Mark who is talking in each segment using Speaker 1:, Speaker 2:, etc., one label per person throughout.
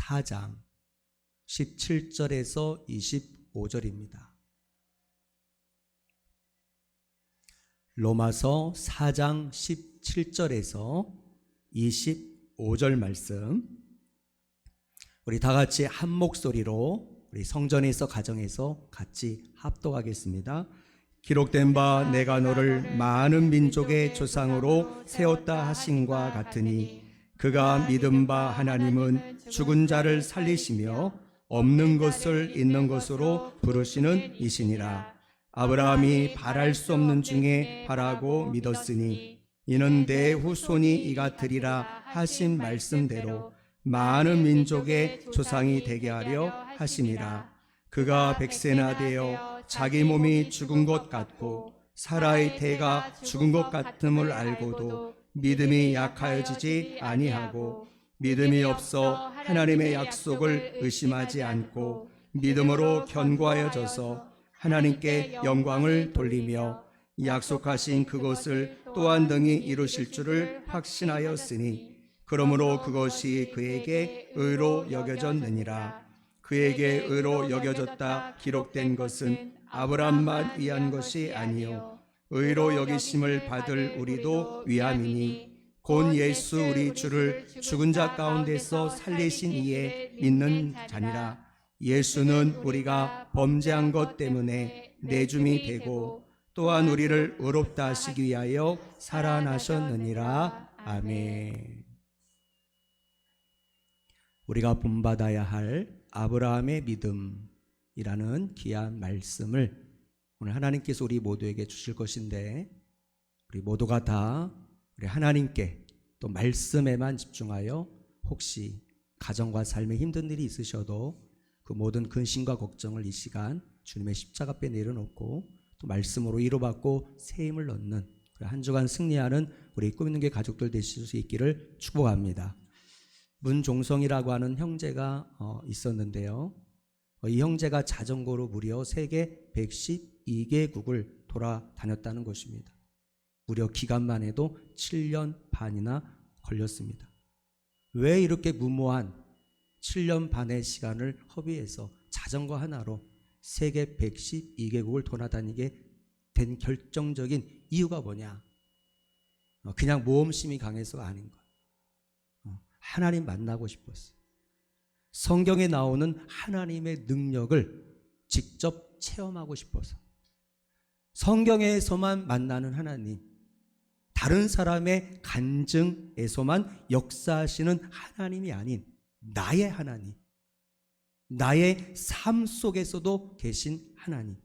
Speaker 1: 4장 17절에서 25절입니다. 로마서 4장 17절에서 25절 말씀, 우리 다 같이 한 목소리로 우리 성전에서 가정에서 같이 합독하겠습니다. 기록된 바 내가 너를 많은 민족의 조상으로 세웠다 하심과 같으니 그가 믿은 바 하나님은 죽은 자를 살리시며 없는 것을 있는 것으로 부르시는 이시니라. 아브라함이 바랄 수 없는 중에 바라고 믿었으니 이는 내 후손이 이가 되리라 하신 말씀대로 많은 민족의 조상이 되게 하려 하심이라. 그가 100세나 되어 자기 몸이 죽은 것 같고 사라의 태가 죽은 것 같음을 알고도 믿음이 약하여지지 아니하고 믿음이 없어 하나님의 약속을 의심하지 않고 믿음으로 견고하여져서 하나님께 영광을 돌리며 약속하신 그것을 또한 등이 이루실 줄을 확신하였으니 그러므로 그것이 그에게 의로 여겨졌느니라. 그에게 의로 여겨졌다 기록된 것은 아브라함만 위한 것이 아니요 의로 여기심을 받을 우리도 위함이니 곧 예수 우리 주를 죽은 자 가운데서 살리신 이에 믿는 자니라. 예수는 우리가 범죄한 것 때문에 내줌이 되고 또한 우리를 의롭다 하시기 위하여 살아나셨느니라. 아멘. 우리가 본받아야 할 아브라함의 믿음이라는 귀한 말씀을 오늘 하나님께서 우리 모두에게 주실 것인데, 우리 모두가 다 우리 하나님께 또 말씀에만 집중하여 혹시 가정과 삶에 힘든 일이 있으셔도 그 모든 근심과 걱정을 이 시간 주님의 십자가 앞에 내려놓고 또 말씀으로 위로받고 새 힘을 얻는 한 주간 승리하는 우리 꿈있는 교 가족들 되실 수 있기를 축복합니다. 문종성이라고 하는 형제가 있었는데요. 이 형제가 자전거로 무려 세계 112개국을 돌아다녔다는 것입니다. 무려 기간만 해도 7년 반이나 걸렸습니다. 왜 이렇게 무모한 7년 반의 시간을 허비해서 자전거 하나로 세계 112개국을 돌아다니게 된 결정적인 이유가 뭐냐? 그냥 모험심이 강해서가 아닌 거예요. 하나님 만나고 싶었어요. 성경에 나오는 하나님의 능력을 직접 체험하고 싶어서. 성경에서만 만나는 하나님, 다른 사람의 간증에서만 역사하시는 하나님이 아닌 나의 하나님, 나의 삶 속에서도 계신 하나님,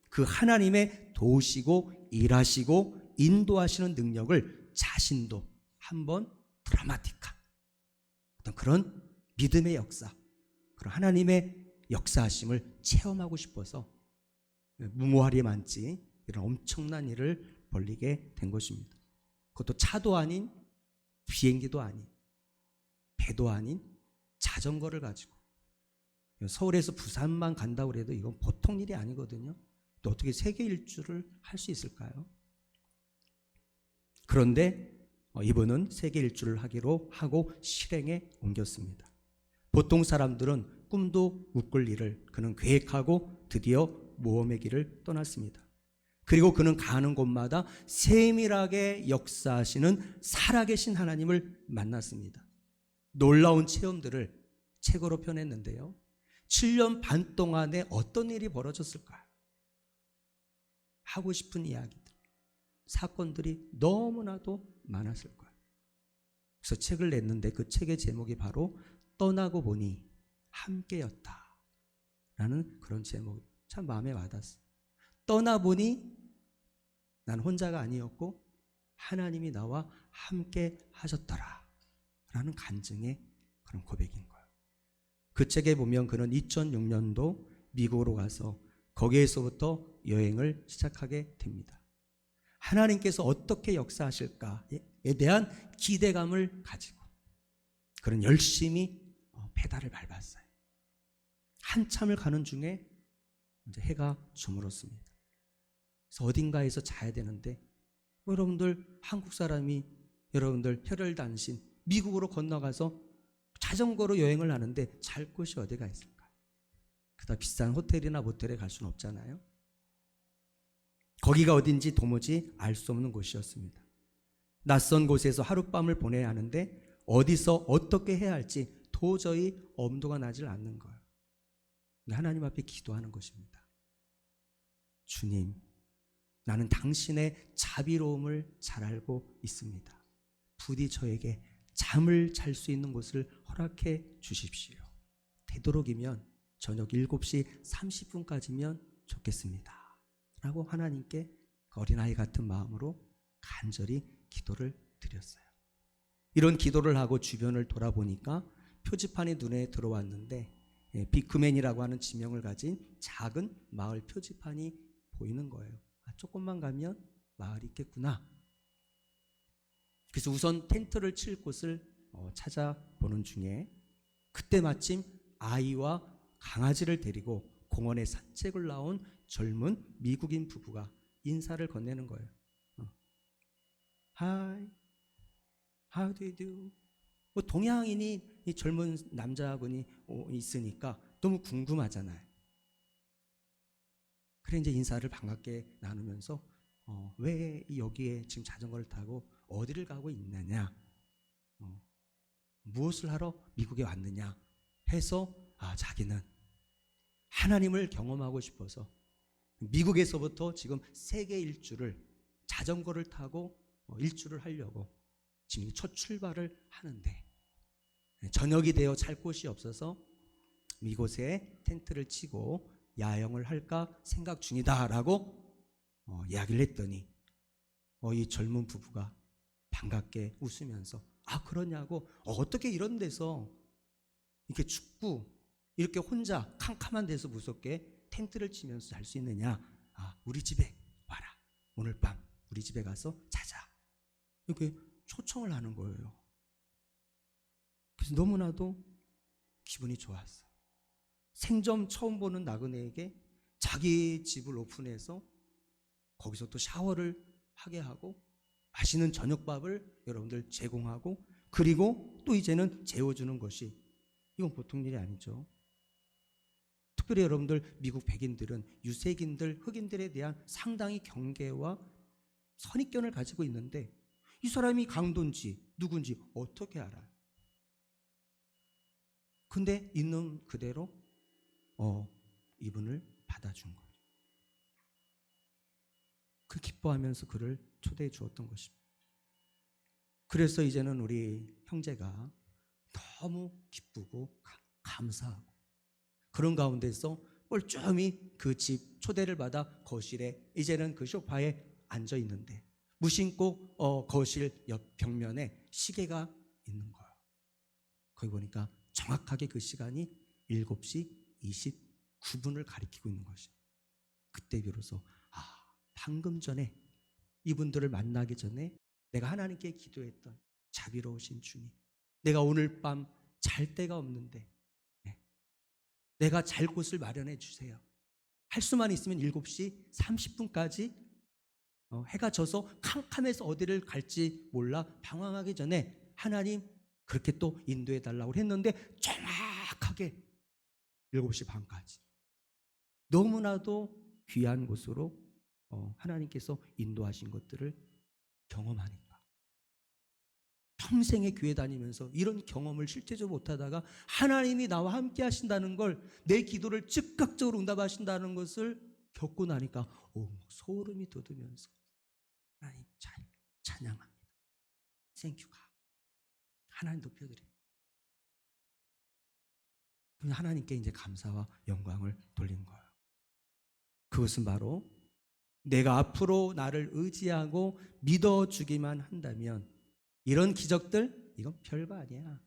Speaker 1: 그 하나님의 도우시고 일하시고 인도하시는 능력을 자신도 한번 드라마틱한 어떤 그런 믿음의 역사, 그런 하나님의 역사하심을 체험하고 싶어서 무모하리 많지 이런 엄청난 일을 벌리게 된 것입니다. 그것도 차도 아닌 비행기도 아닌 배도 아닌 자전거를 가지고 서울에서 부산만 간다고 해도 이건 보통 일이 아니거든요. 또 어떻게 세계 일주를 할 수 있을까요? 그런데 이분은 세계 일주를 하기로 하고 실행에 옮겼습니다. 보통 사람들은 꿈도 못 꿀 일을 그는 계획하고 드디어 모험의 길을 떠났습니다. 그리고 그는 가는 곳마다 세밀하게 역사하시는 살아계신 하나님을 만났습니다. 놀라운 체험들을 책으로 펴냈는데요. 7년 반 동안에 어떤 일이 벌어졌을까요? 하고 싶은 이야기들, 사건들이 너무나도 많았을 거예요. 그래서 책을 냈는데 그 책의 제목이 바로 떠나고 보니 함께였다 라는 그런 제목이 참 마음에 와닿았어요. 떠나보니 난 혼자가 아니었고 하나님이 나와 함께 하셨더라 라는 간증의 그런 고백인 거예요. 그 책에 보면 그는 2006년도 미국으로 가서 거기에서부터 여행을 시작하게 됩니다. 하나님께서 어떻게 역사하실까에 대한 기대감을 가지고 그는 열심히 페달을 밟았어요. 한참을 가는 중에 이제 해가 저물었습니다. 그래서 어딘가에서 자야 되는데 여러분들 한국 사람이 여러분들 혈혈단신 미국으로 건너가서 자전거로 여행을 하는데 잘 곳이 어디가 있을까? 그다 비싼 호텔이나 모텔에 갈 수는 없잖아요. 거기가 어딘지 도무지 알 수 없는 곳이었습니다. 낯선 곳에서 하룻밤을 보내야 하는데 어디서 어떻게 해야 할지 도저히 엄두가 나질 않는 거예요. 하나님 앞에 기도하는 것입니다. 주님, 나는 당신의 자비로움을 잘 알고 있습니다. 부디 저에게 잠을 잘 수 있는 곳을 허락해 주십시오. 되도록이면 저녁 7시 30분까지면 좋겠습니다. 라고 하나님께 어린아이 같은 마음으로 간절히 기도를 드렸어요. 이런 기도를 하고 주변을 돌아보니까 표지판이 눈에 들어왔는데 비크맨이라고 하는 지명을 가진 작은 마을 표지판이 보이는 거예요. 조금만 가면 마을이 있겠구나. 그래서 우선 텐트를 칠 곳을 찾아보는 중에 그때 마침 아이와 강아지를 데리고 공원에 산책을 나온 젊은 미국인 부부가 인사를 건네는 거예요. Hi, how do you do? 뭐 동양인이 이 젊은 남자분이 있으니까 너무 궁금하잖아요. 그래 이제 인사를 반갑게 나누면서 왜 여기에 지금 자전거를 타고 어디를 가고 있느냐, 무엇을 하러 미국에 왔느냐 해서 자기는 하나님을 경험하고 싶어서 미국에서부터 지금 세계 일주를 자전거를 타고 일주를 하려고 지금 첫 출발을 하는데 저녁이 되어 잘 곳이 없어서 이곳에 텐트를 치고 야영을 할까 생각 중이다라고 이야기를 했더니 이 젊은 부부가 반갑게 웃으면서 그러냐고 어떻게 이런 데서 이렇게 춥고 이렇게 혼자 캄캄한 데서 무섭게 텐트를 치면서 잘 수 있느냐. 우리 집에 와라. 오늘 밤 우리 집에 가서 자자. 이렇게 초청을 하는 거예요. 그래서 너무나도 기분이 좋았어요. 생전 처음 보는 나그네에게 자기 집을 오픈해서 거기서 또 샤워를 하게 하고 맛있는 저녁밥을 여러분들 제공하고 그리고 또 이제는 재워주는 것이 이건 보통 일이 아니죠. 특별히 여러분들 미국 백인들은 유색인들, 흑인들에 대한 상당히 경계와 선입견을 가지고 있는데 이 사람이 강도인지 누군지 어떻게 알아요? 근데 있는 그대로 이분을 받아준 거예요. 그 기뻐하면서 그를 초대해 주었던 것입니다. 그래서 이제는 우리 형제가 너무 기쁘고 감사하고 그런 가운데서 뻘쭘히 그 집 초대를 받아 거실에 이제는 그 소파에 앉아 있는데 무심코 거실 옆 벽면에 시계가 있는 거예요. 거기 보니까 정확하게 그 시간이 7시 29분을 가리키고 있는 것이에요. 그때 비로소 방금 전에 이분들을 만나기 전에 내가 하나님께 기도했던 자비로우신 주님, 내가 오늘 밤 잘 데가 없는데 내가 잘 곳을 마련해 주세요. 할 수만 있으면 7시 30분까지 해가 져서 캄캄해서 어디를 갈지 몰라 방황하기 전에 하나님 그렇게 또 인도해 달라고 했는데 정확하게 7시 반까지 너무나도 귀한 곳으로 하나님께서 인도하신 것들을 경험하니까 평생에 교회 다니면서 이런 경험을 실제적으로 못하다가 하나님이 나와 함께 하신다는 걸 내 기도를 즉각적으로 응답하신다는 것을 겪고 나니까 소름이 돋으면서 하나님 찬양합니다. 땡큐가 하나님 높여드립니다. 하나님께 이제 감사와 영광을 돌린 거예요. 그것은 바로 내가 앞으로 나를 의지하고 믿어주기만 한다면 이런 기적들 이건 별거 아니야.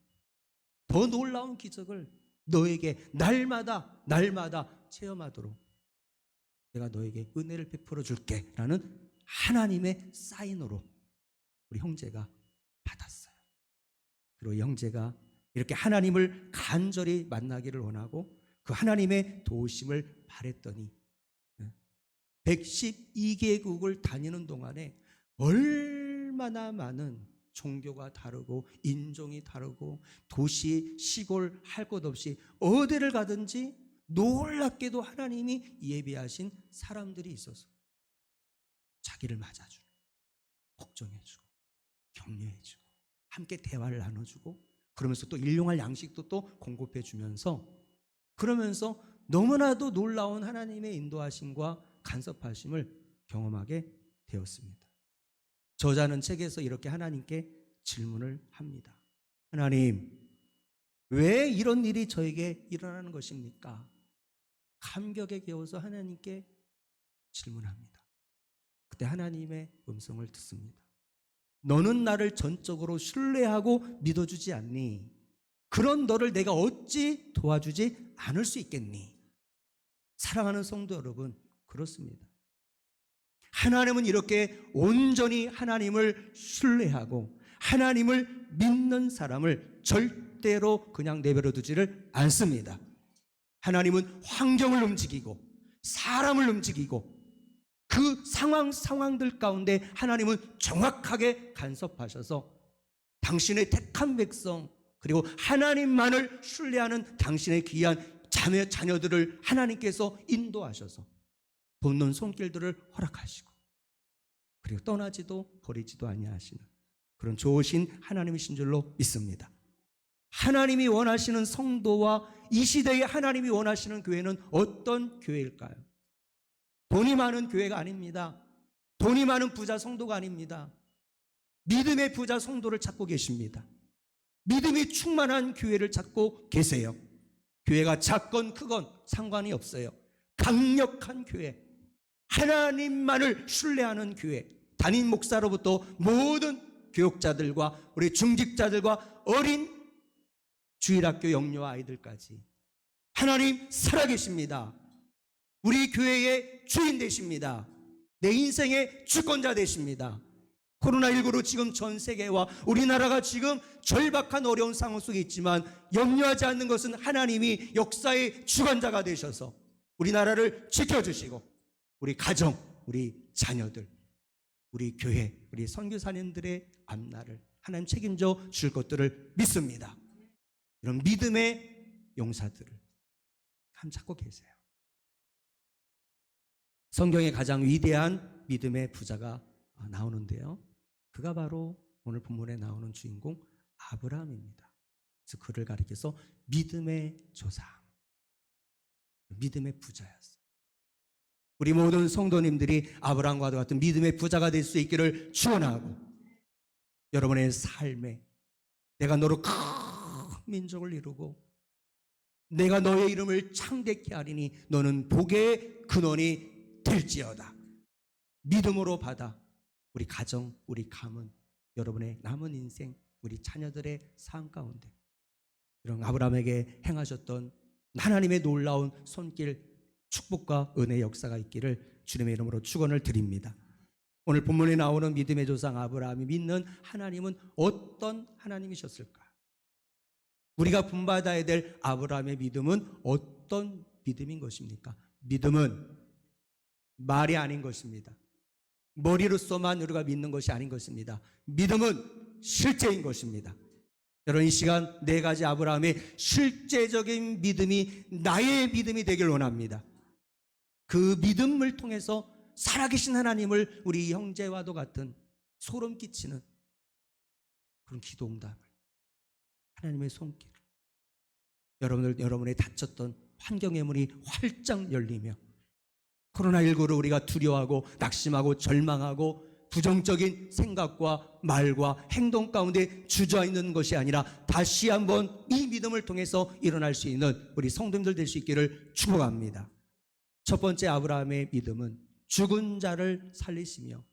Speaker 1: 더 놀라운 기적을 너에게 날마다 체험하도록 내가 너에게 은혜를 베풀어 줄게 라는 하나님의 사인으로 우리 형제가 받았어요. 그리고 이 형제가 이렇게 하나님을 간절히 만나기를 원하고 그 하나님의 도우심을 바랬더니 112개국을 다니는 동안에 얼마나 많은 종교가 다르고 인종이 다르고 도시, 시골 할 것 없이 어디를 가든지 놀랍게도 하나님이 예비하신 사람들이 있어서 자기를 맞아주고 걱정해주고 격려해주고 함께 대화를 나눠주고 그러면서 또 일용할 양식도 또 공급해 주면서 그러면서 너무나도 놀라운 하나님의 인도하심과 간섭하심을 경험하게 되었습니다. 저자는 책에서 이렇게 하나님께 질문을 합니다. 하나님, 왜 이런 일이 저에게 일어나는 것입니까? 감격에 겨워서 하나님께 질문합니다. 그때 하나님의 음성을 듣습니다. 너는 나를 전적으로 신뢰하고 믿어주지 않니? 그런 너를 내가 어찌 도와주지 않을 수 있겠니? 사랑하는 성도 여러분, 그렇습니다. 하나님은 이렇게 온전히 하나님을 신뢰하고 하나님을 믿는 사람을 절대로 그냥 내버려 두지를 않습니다. 하나님은 환경을 움직이고 사람을 움직이고 그 상황들 가운데 하나님은 정확하게 간섭하셔서 당신의 택한 백성 그리고 하나님만을 신뢰하는 당신의 귀한 자녀들을 하나님께서 인도하셔서 돕는 손길들을 허락하시고 그리고 떠나지도 버리지도 아니하시는 그런 좋으신 하나님이신 줄로 믿습니다. 하나님이 원하시는 성도와 이 시대에 하나님이 원하시는 교회는 어떤 교회일까요? 돈이 많은 교회가 아닙니다. 돈이 많은 부자 성도가 아닙니다. 믿음의 부자 성도를 찾고 계십니다. 믿음이 충만한 교회를 찾고 계세요. 교회가 작건 크건 상관이 없어요. 강력한 교회, 하나님만을 신뢰하는 교회, 담임 목사로부터 모든 교육자들과 우리 중직자들과 어린 주일학교 영유아 아이들까지 하나님 살아계십니다. 우리 교회의 주인 되십니다. 내 인생의 주권자 되십니다. 코로나19로 지금 전 세계와 우리나라가 지금 절박한 어려운 상황 속에 있지만 염려하지 않는 것은 하나님이 역사의 주관자가 되셔서 우리나라를 지켜주시고 우리 가정, 우리 자녀들, 우리 교회, 우리 선교사님들의 앞날을 하나님 책임져 줄 것들을 믿습니다. 이런 믿음의 용사들을 참 찾고 계세요. 성경의 가장 위대한 믿음의 부자가 나오는데요. 그가 바로 오늘 본문에 나오는 주인공 아브라함입니다. 그래서 그를 가리켜서 믿음의 조상, 믿음의 부자였어요. 우리 모든 성도님들이 아브라함과도 같은 믿음의 부자가 될 수 있기를 축원하고 여러분의 삶에 내가 너로 큰 민족을 이루고 내가 너의 이름을 창대케 하리니 너는 복의 근원이 될지어다. 믿음으로 받아 우리 가정, 우리 가문, 여러분의 남은 인생, 우리 자녀들의 삶 가운데 이런 아브라함에게 행하셨던 하나님의 놀라운 손길, 축복과 은혜의 역사가 있기를 주님의 이름으로 축원을 드립니다. 오늘 본문에 나오는 믿음의 조상 아브라함이 믿는 하나님은 어떤 하나님이셨을까? 우리가 본받아야 될 아브라함의 믿음은 어떤 믿음인 것입니까? 믿음은 말이 아닌 것입니다. 머리로서만 우리가 믿는 것이 아닌 것입니다. 믿음은 실제인 것입니다. 여러분, 이 시간 네 가지 아브라함의 실제적인 믿음이 나의 믿음이 되길 원합니다. 그 믿음을 통해서 살아계신 하나님을 우리 형제와도 같은 소름 끼치는 그런 기도 응답을, 하나님의 손길, 여러분의 닫혔던 환경의 문이 활짝 열리며 코로나19를 우리가 두려워하고 낙심하고 절망하고 부정적인 생각과 말과 행동 가운데 주저앉는 것이 아니라 다시 한번 이 믿음을 통해서 일어날 수 있는 우리 성도님들 될 수 있기를 축복합니다. 첫 번째 아브라함의 믿음은 죽은 자를 살리시며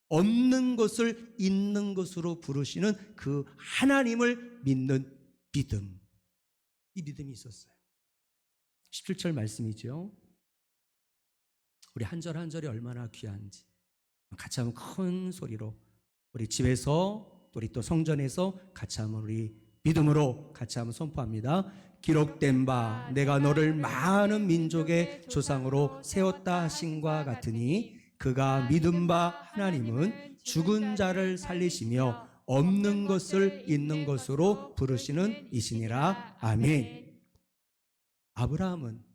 Speaker 1: 없는 것을 있는 것으로 부르시는 그 하나님을 믿는 믿음. 이 믿음이 있었어요. 17절 말씀이죠. 우리 한 절 한 절이 얼마나 귀한지 같이 한번 큰 소리로 우리 집에서 우리 또 성전에서 같이 한번 우리 믿음으로 같이 한번 선포합니다. 기록된 바 내가 너를 많은 민족의 조상으로 세웠다 하신과 같으니 그가 믿은 바 하나님은 죽은 자를 살리시며 없는 것을 있는 것으로 부르시는 이시니라. 아멘. 아브라함은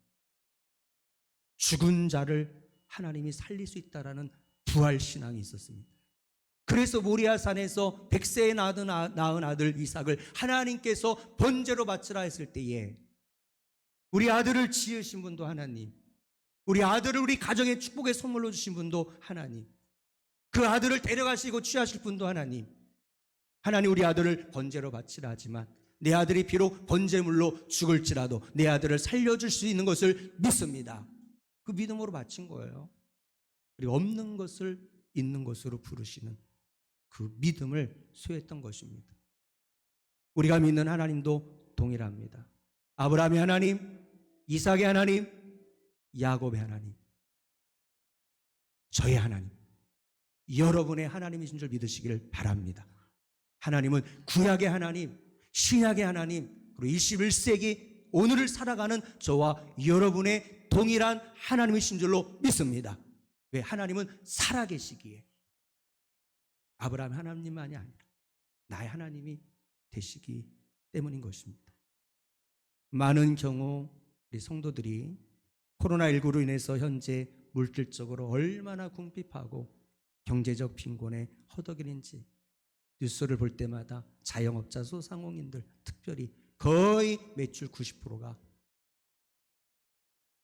Speaker 1: 죽은 자를 하나님이 살릴 수 있다라는 부활 신앙이 있었습니다. 그래서 모리아 산에서 100세에 낳은 아들 이삭을 하나님께서 번제로 바치라 했을 때에 우리 아들을 지으신 분도 하나님, 우리 아들을 우리 가정의 축복의 선물로 주신 분도 하나님, 그 아들을 데려가시고 취하실 분도 하나님, 하나님 우리 아들을 번제로 바치라 하지만 내 아들이 비록 번제물로 죽을지라도 내 아들을 살려줄 수 있는 것을 믿습니다. 그 믿음으로 바친 거예요. 그리고 없는 것을 있는 것으로 부르시는 그 믿음을 소유했던 것입니다. 우리가 믿는 하나님도 동일합니다. 아브라함의 하나님, 이삭의 하나님, 야곱의 하나님, 저의 하나님, 여러분의 하나님이신 줄 믿으시기를 바랍니다. 하나님은 구약의 하나님, 신약의 하나님, 그리고 21세기 오늘을 살아가는 저와 여러분의 동일한 하나님이신 줄로 믿습니다. 왜? 하나님은 살아계시기에 아브라함 하나님만이 아니라 나의 하나님이 되시기 때문인 것입니다. 많은 경우 우리 성도들이 코로나19로 인해서 현재 물질적으로 얼마나 궁핍하고 경제적 빈곤에 허덕이는지 뉴스를 볼 때마다 자영업자 소상공인들 특별히 거의 매출 90%가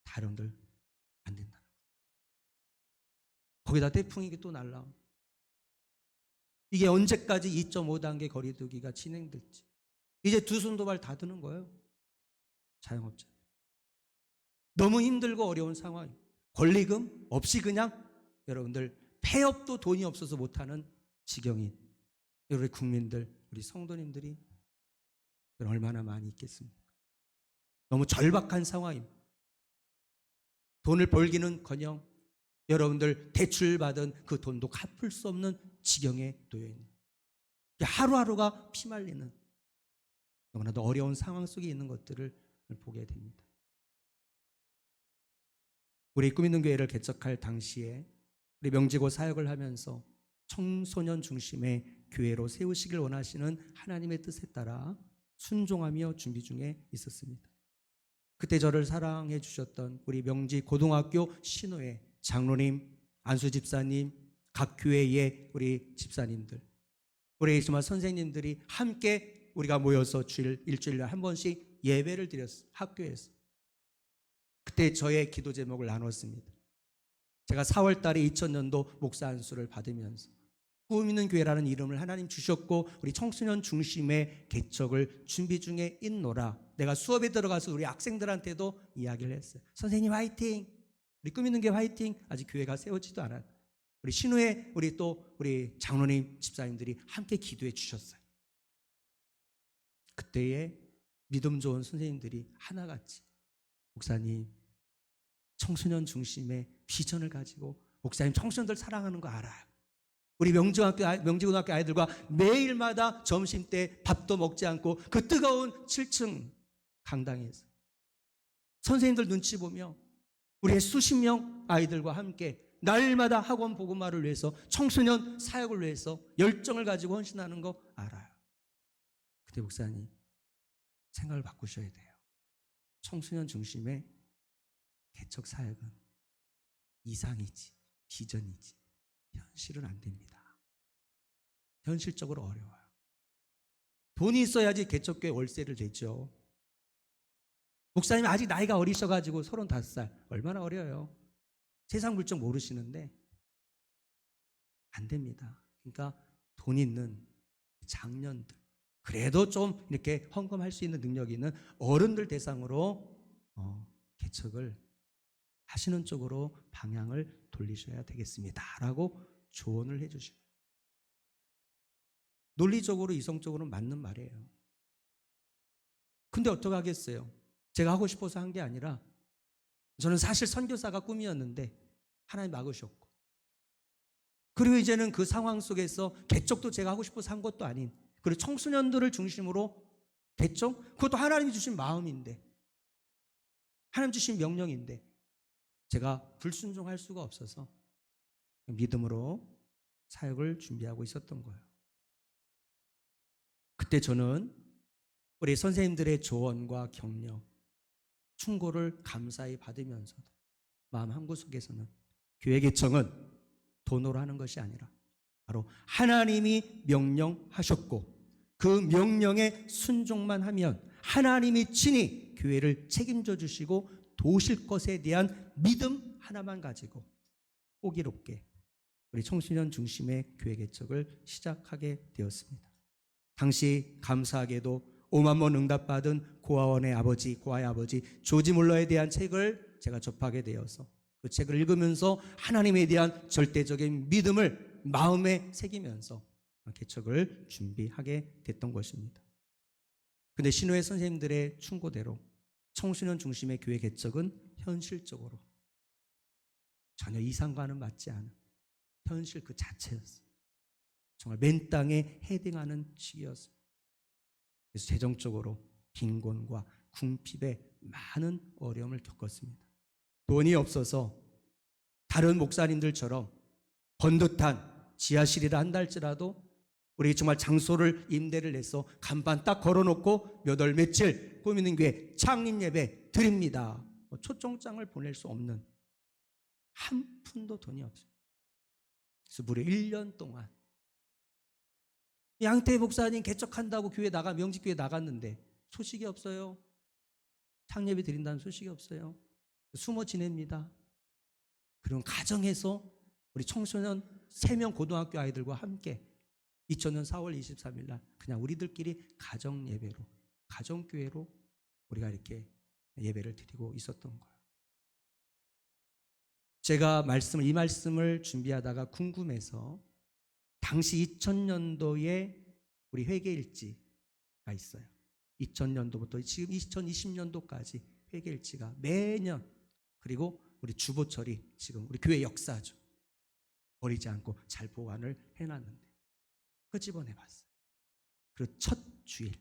Speaker 1: 다른들 안 된다는 거예요. 거기다 태풍이 또 날라오고 이게 언제까지 2.5단계 거리두기가 진행될지 이제 두 손 두 발 다 드는 거예요. 자영업자들 너무 힘들고 어려운 상황, 권리금 없이 그냥 여러분들 폐업도 돈이 없어서 못하는 지경인 우리 국민들, 우리 성도님들이 얼마나 많이 있겠습니까? 너무 절박한 상황입니다. 돈을 벌기는커녕 여러분들 대출받은 그 돈도 갚을 수 없는 지경에 놓여 있는 하루하루가 피말리는 너무나도 어려운 상황 속에 있는 것들을 보게 됩니다. 우리 꿈 있는 교회를 개척할 당시에 우리 명지고 사역을 하면서 청소년 중심의 교회로 세우시길 원하시는 하나님의 뜻에 따라 순종하며 준비 중에 있었습니다. 그때 저를 사랑해 주셨던 우리 명지 고등학교 신호회 장로님, 안수 집사님, 각 교회의 우리 집사님들, 우리 정말 선생님들이 함께 우리가 모여서 일주일에 한 번씩 예배를 드렸어요. 학교에서. 그때 저의 기도 제목을 나눴습니다. 제가 4월 달에 2000년도 목사 안수를 받으면서 꿈 있는 교회라는 이름을 하나님 주셨고 우리 청소년 중심의 개척을 준비 중에 있노라. 내가 수업에 들어가서 우리 학생들한테도 이야기를 했어요. 선생님 화이팅! 우리 꿈 있는 교회 화이팅! 아직 교회가 세워지도 않았어요. 우리 신우회 우리 장로님 집사님들이 함께 기도해 주셨어요. 그때의 믿음 좋은 선생님들이 하나같이 목사님 청소년 중심의 비전을 가지고 목사님 청소년들 사랑하는 거 알아요. 우리 명지고등학교 아이들과 매일마다 점심때 밥도 먹지 않고 그 뜨거운 7층 강당에서 선생님들 눈치 보며 우리의 수십 명 아이들과 함께 날마다 학원 복음화를 위해서 청소년 사역을 위해서 열정을 가지고 헌신하는 거 알아요. 그때 목사님 생각을 바꾸셔야 돼요. 청소년 중심의 개척 사역은 이상이지 비전이지 현실은 안 됩니다. 현실적으로 어려워요. 돈이 있어야지 개척교회 월세를 내죠. 목사님 아직 나이가 어리셔가지고 35살 얼마나 어려요. 세상 물정 모르시는데 안 됩니다. 그러니까 돈 있는 장년들 그래도 좀 이렇게 헌금할 수 있는 능력이 있는 어른들 대상으로 개척을 하시는 쪽으로 방향을 돌리셔야 되겠습니다 라고 조언을 해주시고 논리적으로 이성적으로는 맞는 말이에요. 근데 어떡하겠어요? 제가 하고 싶어서 한 게 아니라 저는 사실 선교사가 꿈이었는데 하나님 막으셨고 그리고 이제는 그 상황 속에서 개척도 제가 하고 싶어서 한 것도 아닌 그리고 청소년들을 중심으로 개척? 그것도 하나님이 주신 마음인데 하나님 주신 명령인데 제가 불순종할 수가 없어서 믿음으로 사역을 준비하고 있었던 거예요. 그때 저는 우리 선생님들의 조언과 격려, 충고를 감사히 받으면서도 마음 한구석에서는 교회 개청은 돈으로 하는 것이 아니라 바로 하나님이 명령하셨고 그 명령에 순종만 하면 하나님이 친히 교회를 책임져 주시고 도우실 것에 대한 믿음 하나만 가지고 호기롭게 우리 청소년 중심의 교회 개척을 시작하게 되었습니다. 당시 감사하게도 5만 번 응답받은 고아원의 아버지, 고아의 아버지 조지 물러에 대한 책을 제가 접하게 되어서 그 책을 읽으면서 하나님에 대한 절대적인 믿음을 마음에 새기면서 개척을 준비하게 됐던 것입니다. 근데 신호의 선생님들의 충고대로 청소년 중심의 교회 개척은 현실적으로 전혀 이상과는 맞지 않은 현실 그 자체였어요. 정말 맨 땅에 헤딩하는 시기였어요. 그래서 재정적으로 빈곤과 궁핍에 많은 어려움을 겪었습니다. 돈이 없어서 다른 목사님들처럼 번듯한 지하실이라 한달지라도 우리 정말 장소를 임대를 내서 간판 딱 걸어놓고 몇 월 며칠 꾸미는 교회 창립 예배 드립니다. 초청장을 보낼 수 없는 한 푼도 돈이 없어요. 그래서 무려 1년 동안 양태 목사님 개척한다고 교회 명지교회 나갔는데 소식이 없어요. 창립이 드린다는 소식이 없어요. 숨어 지냅니다. 그럼 가정에서 우리 청소년 3명 고등학교 아이들과 함께 2000년 4월 23일 날 그냥 우리들끼리 가정 예배로, 가정교회로 우리가 이렇게 예배를 드리고 있었던 거예요. 제가 이 말씀을 준비하다가 궁금해서 당시 2000년도에 우리 회개일지가 있어요. 2000년도부터 지금 2020년도까지 회개일지가 매년, 그리고 우리 주보철이 지금 우리 교회 역사죠. 버리지 않고 잘 보관을 해놨는데 끄집어내봤어요. 그리고 첫 주일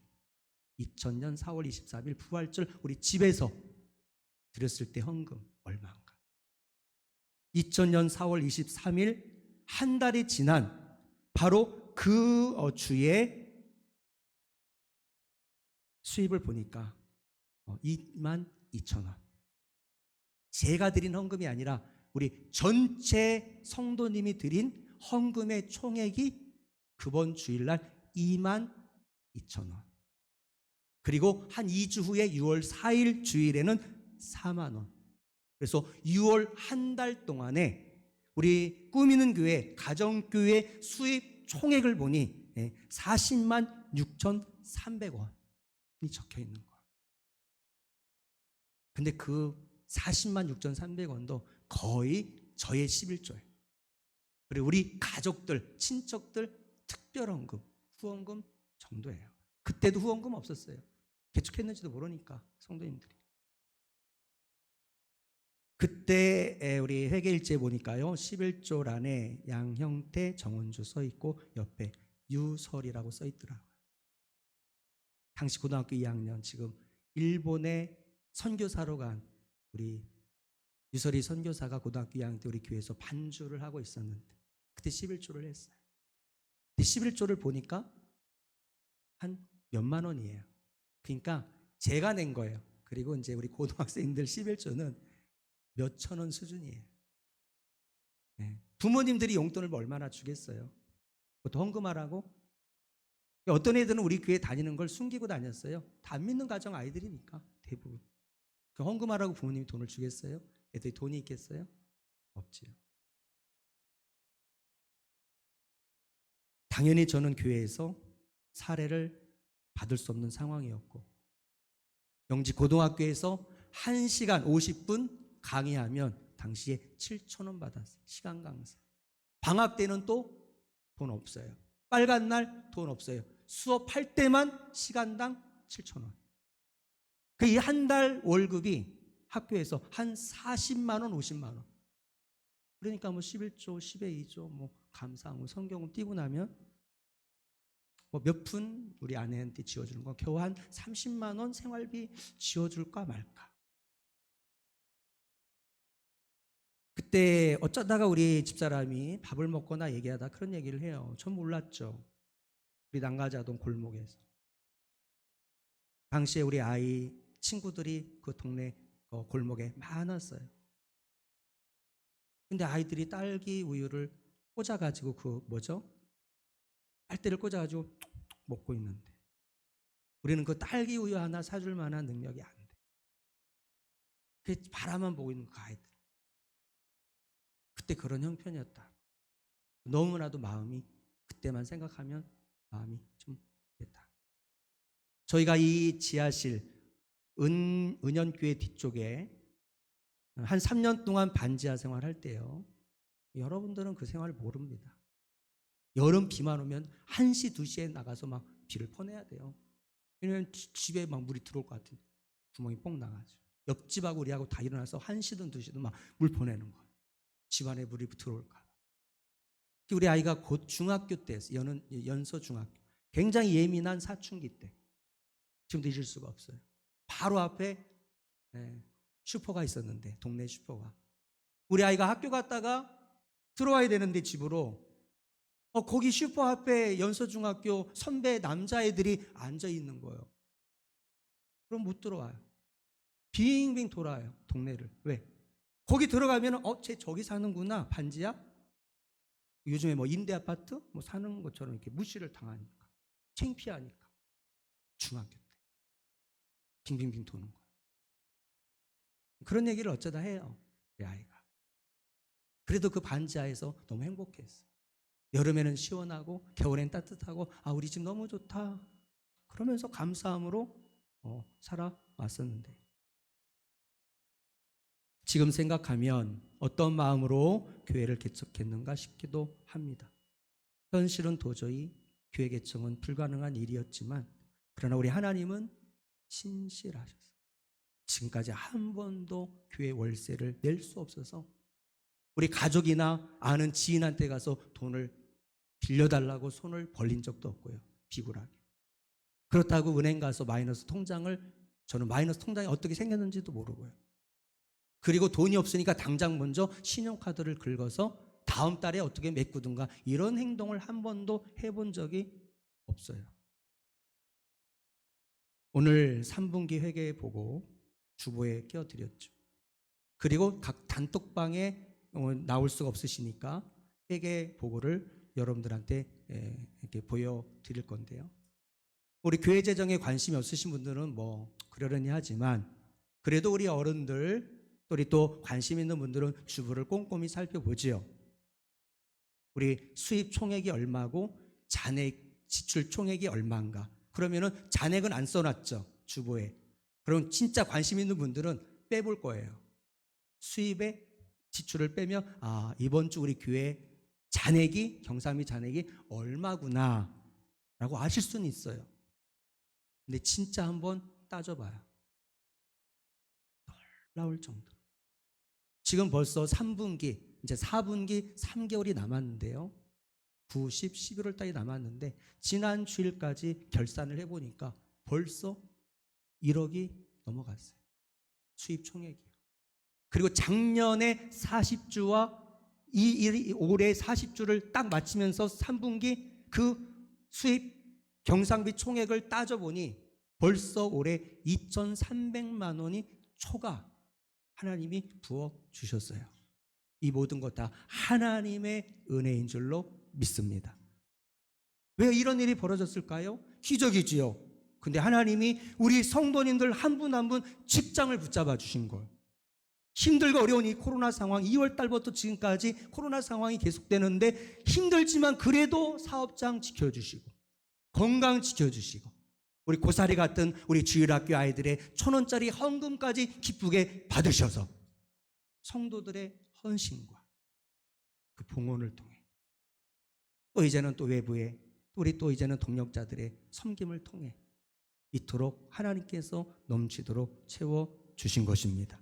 Speaker 1: 2000년 4월 23일 부활절 우리 집에서 드렸을 때 헌금 얼마인가? 2000년 4월 23일 한 달이 지난 바로 그 주에 수입을 보니까 22,000원. 제가 드린 헌금이 아니라 우리 전체 성도님이 드린 헌금의 총액이 그번 주일날 22,000원. 그리고 한 2주 후에 6월 4일 주일에는 4만 원. 그래서 6월 한 달 동안에 우리 꾸미는 교회, 가정교회 수입 총액을 보니 40만 6,300원이 적혀 있는 거예요. 근데 그 40만 6,300원도 거의 저의 11조예요. 그리고 우리 가족들, 친척들 특별헌금, 후원금 정도예요. 그때도 후원금 없었어요. 개척했는지도 모르니까 성도님들이. 그때 우리 회계일지에 보니까요 11조란에 양형태 정은주 써있고 옆에 유설이라고 써있더라고요. 당시 고등학교 2학년 지금 일본에 선교사로 간 우리 유설이 선교사가 고등학교 2학년 때 우리 교회에서 반주를 하고 있었는데 그때 11조를 했어요. 근데 11조를 보니까 한 몇만 원이에요. 그러니까 제가 낸 거예요. 그리고 이제 우리 고등학생들 11조는 몇천 원 수준이에요. 부모님들이 용돈을 얼마나 주겠어요? 그것도 헌금하라고? 어떤 애들은 우리 교회 다니는 걸 숨기고 다녔어요. 다 안 믿는 가정 아이들이니까 대부분. 그 헌금하라고 부모님이 돈을 주겠어요? 애들이 돈이 있겠어요? 없지요. 당연히 저는 교회에서 사례를 받을 수 없는 상황이었고 영지 고등학교에서 1시간 50분 강의하면 당시에 7,000원 받았어요. 시간 강사. 방학 때는 또 돈 없어요. 빨간 날 돈 없어요. 수업할 때만 시간당 7,000원. 그 이 한 달 월급이 학교에서 한 40만 원, 50만 원. 그러니까 뭐 11조, 10의 2조, 뭐 감사하고 성경을 띄고 나면 뭐 몇 푼 우리 아내한테 지어주는 거 겨우 한 30만 원 생활비 지어줄까 말까. 그때 어쩌다가 우리 집사람이 밥을 먹거나 얘기하다 그런 얘기를 해요. 전 몰랐죠. 우리 난가자동 골목에서 당시에 우리 아이 친구들이 그 동네 골목에 많았어요. 근데 아이들이 딸기 우유를 꽂아가지고 빨대를 꽂아가지고 툭툭 먹고 있는데 우리는 그 딸기 우유 하나 사줄 만한 능력이 안 돼. 그 바라만 보고 있는 그 아이들. 그때 그런 형편이었다. 너무나도 마음이 그때만 생각하면 마음이 좀 됐다. 저희가 이 지하실 은연교회 뒤쪽에 한 3년 동안 반지하 생활할 때요. 여러분들은 그 생활을 모릅니다. 여름 비만 오면 1시, 2시에 나가서 막 비를 퍼내야 돼요. 왜냐면 집에 막 물이 들어올 것 같은 구멍이 뽕 나가죠. 옆집하고 우리하고 다 일어나서 1시든 2시든 막 물 보내는 거예요. 집안에 물이 들어올까 봐. 우리 아이가 곧 중학교 때였어요. 연서 중학교. 굉장히 예민한 사춘기 때. 지금도 잊을 수가 없어요. 바로 앞에 슈퍼가 있었는데, 동네 슈퍼가. 우리 아이가 학교 갔다가 들어와야 되는데 집으로 거기 슈퍼 앞에 연서중학교 선배 남자애들이 앉아 있는 거예요. 그럼 못 들어와요. 빙빙 돌아요, 동네를. 왜? 거기 들어가면 쟤 저기 사는구나, 반지하? 요즘에 뭐 임대 아파트 뭐 사는 것처럼 이렇게 무시를 당하니까, 창피하니까. 중학교 때 빙빙빙 도는 거예요. 그런 얘기를 어쩌다 해요, 우리 아이가. 그래도 그 반지하에서 너무 행복했어. 여름에는 시원하고 겨울엔 따뜻하고 우리 집 너무 좋다. 그러면서 감사함으로 살아왔었는데 지금 생각하면 어떤 마음으로 교회를 개척했는가 싶기도 합니다. 현실은 도저히 교회 개척은 불가능한 일이었지만 그러나 우리 하나님은 신실하셨어요. 지금까지 한 번도 교회 월세를 낼 수 없어서 우리 가족이나 아는 지인한테 가서 돈을 빌려달라고 손을 벌린 적도 없고요. 비굴하게. 그렇다고 은행 가서 저는 마이너스 통장이 어떻게 생겼는지도 모르고요. 그리고 돈이 없으니까 당장 먼저 신용카드를 긁어서 다음 달에 어떻게 메꾸든가 이런 행동을 한 번도 해본 적이 없어요. 오늘 3분기 회계 보고 주보에 끼워드렸죠. 그리고 각 단톡방에 나올 수가 없으시니까 회계 보고를 여러분들한테 이렇게 보여드릴 건데요. 우리 교회 재정에 관심이 없으신 분들은 뭐 그러려니 하지만 그래도 우리 어른들 우리 또 관심 있는 분들은 주부를 꼼꼼히 살펴보지요. 우리 수입 총액이 얼마고 잔액 지출 총액이 얼마인가. 그러면은 잔액은 안 써놨죠, 주보에. 그럼 진짜 관심 있는 분들은 빼볼 거예요. 수입의 지출을 빼면 이번 주 우리 교회 경상비 잔액이 얼마구나 라고 아실 수는 있어요. 근데 진짜 한번 따져봐요. 놀라울 정도로. 지금 벌써 3분기, 이제 4분기 3개월이 남았는데요. 9, 10, 11월 달이 남았는데 지난 주일까지 결산을 해보니까 벌써 1억이 넘어갔어요. 수입 총액이요. 그리고 작년에 40주와 올해 40주를 딱 맞추면서 3분기 그 수입 경상비 총액을 따져보니 벌써 올해 2,300만 원이 초과 하나님이 부어주셨어요. 이 모든 것 다 하나님의 은혜인 줄로 믿습니다. 왜 이런 일이 벌어졌을까요? 기적이지요. 근데 하나님이 우리 성도님들 한 분 한 분 직장을 붙잡아 주신 거예요. 힘들고 어려운 이 코로나 상황, 2월 달부터 지금까지 코로나 상황이 계속되는데 힘들지만 그래도 사업장 지켜주시고 건강 지켜주시고 우리 고사리 같은 우리 주일학교 아이들의 1,000원짜리 헌금까지 기쁘게 받으셔서 성도들의 헌신과 그 봉헌을 통해 또 이제는 또 외부에 우리 또 이제는 동역자들의 섬김을 통해 이토록 하나님께서 넘치도록 채워주신 것입니다.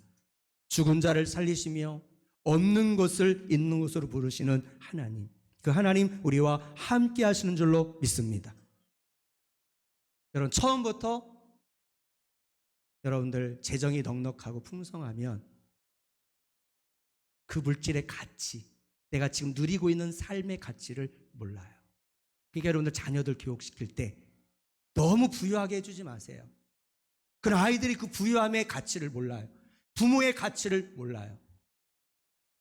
Speaker 1: 죽은 자를 살리시며 없는 것을 있는 것으로 부르시는 하나님, 그 하나님 우리와 함께 하시는 줄로 믿습니다. 여러분, 처음부터 여러분들 재정이 넉넉하고 풍성하면 그 물질의 가치, 내가 지금 누리고 있는 삶의 가치를 몰라요. 그러니까 여러분들 자녀들 교육시킬 때 너무 부유하게 해주지 마세요. 그런 아이들이 그 부유함의 가치를 몰라요. 부모의 가치를 몰라요.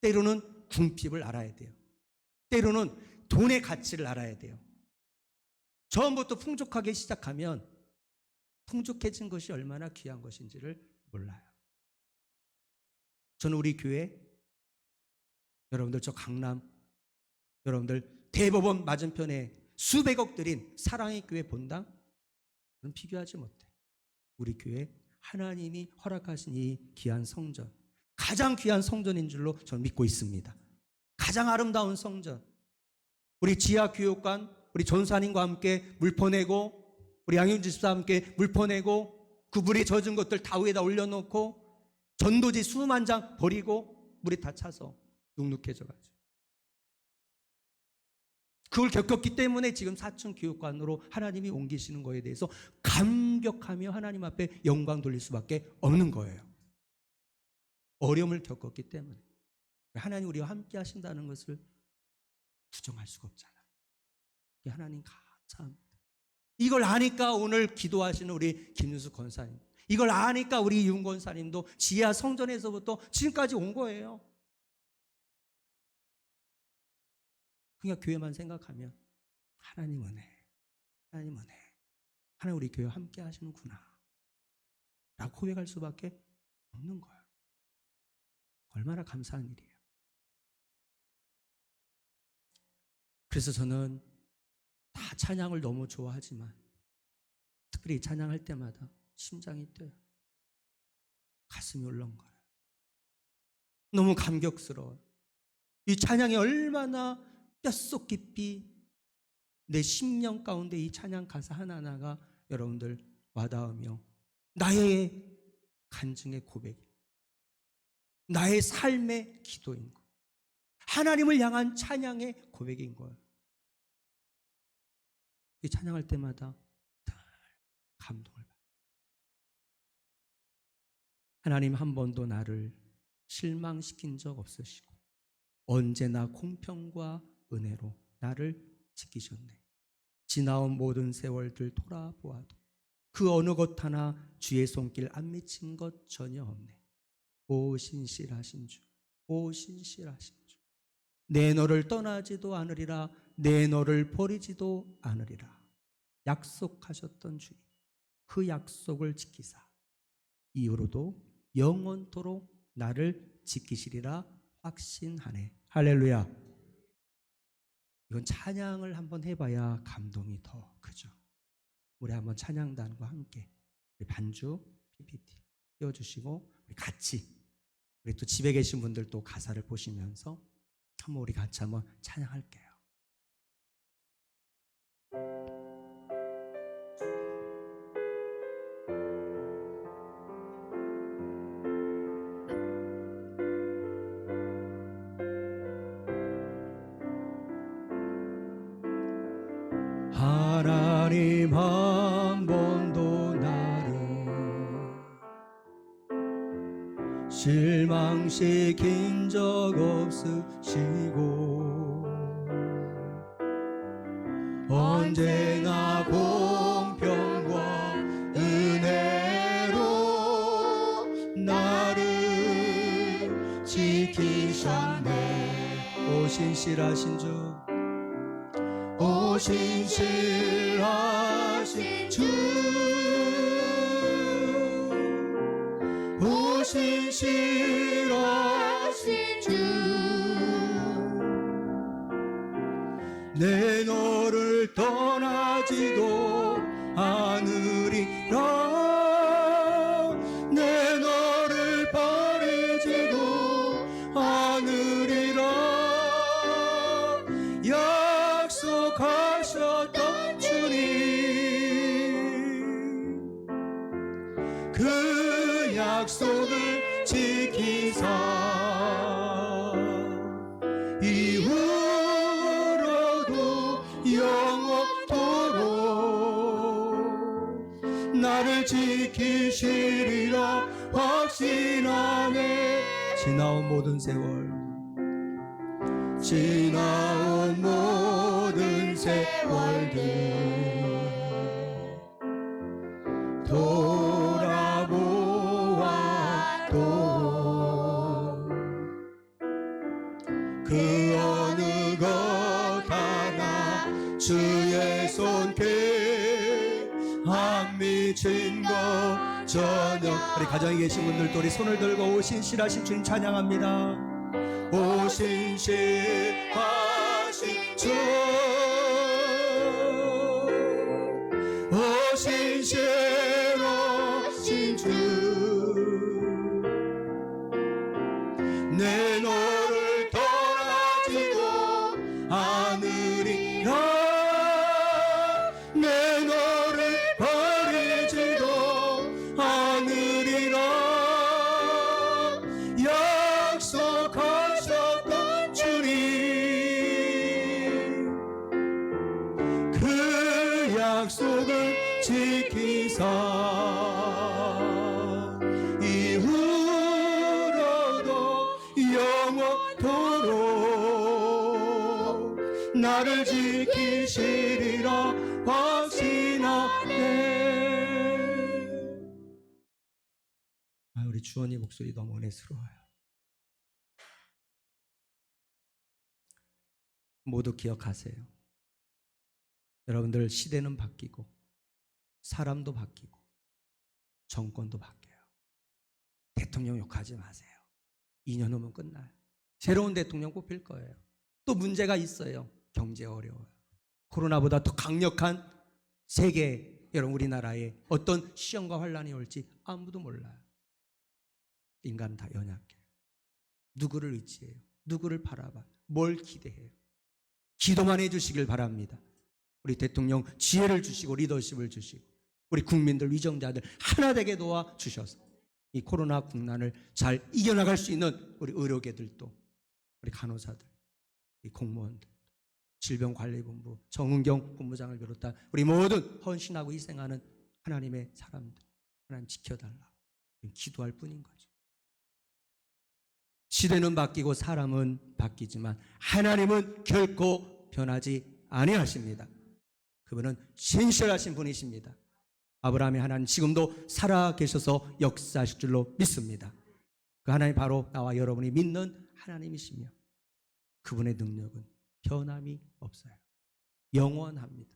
Speaker 1: 때로는 궁핍을 알아야 돼요. 때로는 돈의 가치를 알아야 돼요. 처음부터 풍족하게 시작하면 풍족해진 것이 얼마나 귀한 것인지를 몰라요. 저는 우리 교회, 여러분들 저 강남, 여러분들 대법원 맞은편에 수백억 들인 사랑의 교회 본당, 그럼 비교하지 못해. 우리 교회 하나님이 허락하신 이 귀한 성전, 가장 귀한 성전인 줄로 저는 믿고 있습니다. 가장 아름다운 성전. 우리 지하교육관, 우리 전사님과 함께 물 퍼내고, 우리 양윤주 집사와 함께 물 퍼내고, 그 물이 젖은 것들 다 위에다 올려놓고, 전도지 수만 장 버리고 물이 다 차서 눅눅해져가지고, 그걸 겪었기 때문에 지금 4층 교육관으로 하나님이 옮기시는 거에 대해서 감격하며 하나님 앞에 영광 돌릴 수밖에 없는 거예요. 어려움을 겪었기 때문에. 하나님 우리와 함께 하신다는 것을 부정할 수가 없잖아요. 하나님 감사합니다. 이걸 아니까 오늘 기도하시는 우리 김윤수 권사님, 이걸 아니까 우리 윤 권사님도 지하 성전에서부터 지금까지 온 거예요. 그냥 교회만 생각하면 하나님 은혜, 하나님 은혜, 하나님 우리 교회와 함께 하시는구나 라고 고백할 수밖에 없는 거예요. 얼마나 감사한 일이에요. 그래서 저는 다 찬양을 너무 좋아하지만 특별히 찬양할 때마다 심장이 뛰어요. 가슴이 울렁거려요. 너무 감격스러워요. 이 찬양이 얼마나 뼛속 깊이 내 심령 가운데 이 찬양 가사 하나하나가 여러분들 와닿으며 나의 간증의 고백, 나의 삶의 기도인 거예요. 하나님을 향한 찬양의 고백인 거예요. 이 찬양할 때마다 감동을 받아요. 하나님 한 번도 나를 실망시킨 적 없으시고 언제나 공평과 은혜로 나를 지키셨네. 지나온 모든 세월들 돌아보아도 그 어느 것 하나 주의 손길 안 미친 것 전혀 없네. 오 신실하신 주, 오 신실하신 주, 내 너를 떠나지도 않으리라, 내 너를 버리지도 않으리라. 약속하셨던 주님, 그 약속을 지키사 이후로도 영원토록 나를 지키시리라 확신하네. 할렐루야. 이건 찬양을 한번 해봐야 감동이 더 크죠. 우리 한번 찬양단과 함께 우리 반주 PPT 띄워주시고 우리 같이, 우리 또 집에 계신 분들 또 가사를 보시면서 한번 우리 같이 한번 찬양할게요. 하나님 한 번도 나를 실망시킨 적 없으시고 언제나 공평과 은혜로 나를 지키셨네. 오 신실하신 주, 오 신실하신 주, 오 신실하신 주, 내 너를 떠나지도 않으리라, 내 너를 버리지도 않으리라. 약속하셨던 주님, 그 약속을 지키사 이후로도 영원토록 나를 지키시리라 확신하네. 지나온 모든 세월, 지나온 모든 세월들 돌아 그 어느 것 하나 주의 손길 안 미친 것 전혀. 우리 가정에 계신 분들도 우리 손을 들고 오신실하신 주님 찬양합니다. 오신실하신 주, 오신실하신 주, 내 너를 떠나지도 않으리라, 내 너를 버리지도 않으리라, 약속하셨던 주님 그 약속을 지키사 이후로도 영원토록 나를 지키시리라 확신하네. 우리 주원이 목소리 너무 은혜스러워요. 모두 기억하세요. 여러분들 시대는 바뀌고 사람도 바뀌고 정권도 바뀌어요. 대통령 욕하지 마세요. 2년 후면 끝나요. 새로운 대통령 뽑힐 거예요. 또 문제가 있어요. 경제 어려워요. 코로나보다 더 강력한 세계, 여러분 우리나라에 어떤 시험과 환란이 올지 아무도 몰라요. 인간은 다 연약해요. 누구를 의지해요? 누구를 바라봐요? 뭘 기대해요? 기도만 해주시길 바랍니다. 우리 대통령 지혜를 주시고 리더십을 주시고 우리 국민들 위정자들 하나 되게 도와주셔서 이 코로나 국난을 잘 이겨나갈 수 있는 우리 의료계들도, 우리 간호사들, 우리 공무원들, 질병관리본부, 정은경 본부장을 비롯한 우리 모든 헌신하고 희생하는 하나님의 사람들, 하나님 지켜달라 기도할 뿐인 거죠. 시대는 바뀌고 사람은 바뀌지만 하나님은 결코 변하지 아니하십니다. 그분은 신실하신 분이십니다. 아브라함의 하나님 지금도 살아계셔서 역사하실 줄로 믿습니다. 그 하나님 바로 나와 여러분이 믿는 하나님이시며 그분의 능력은 변함이 없어요. 영원합니다.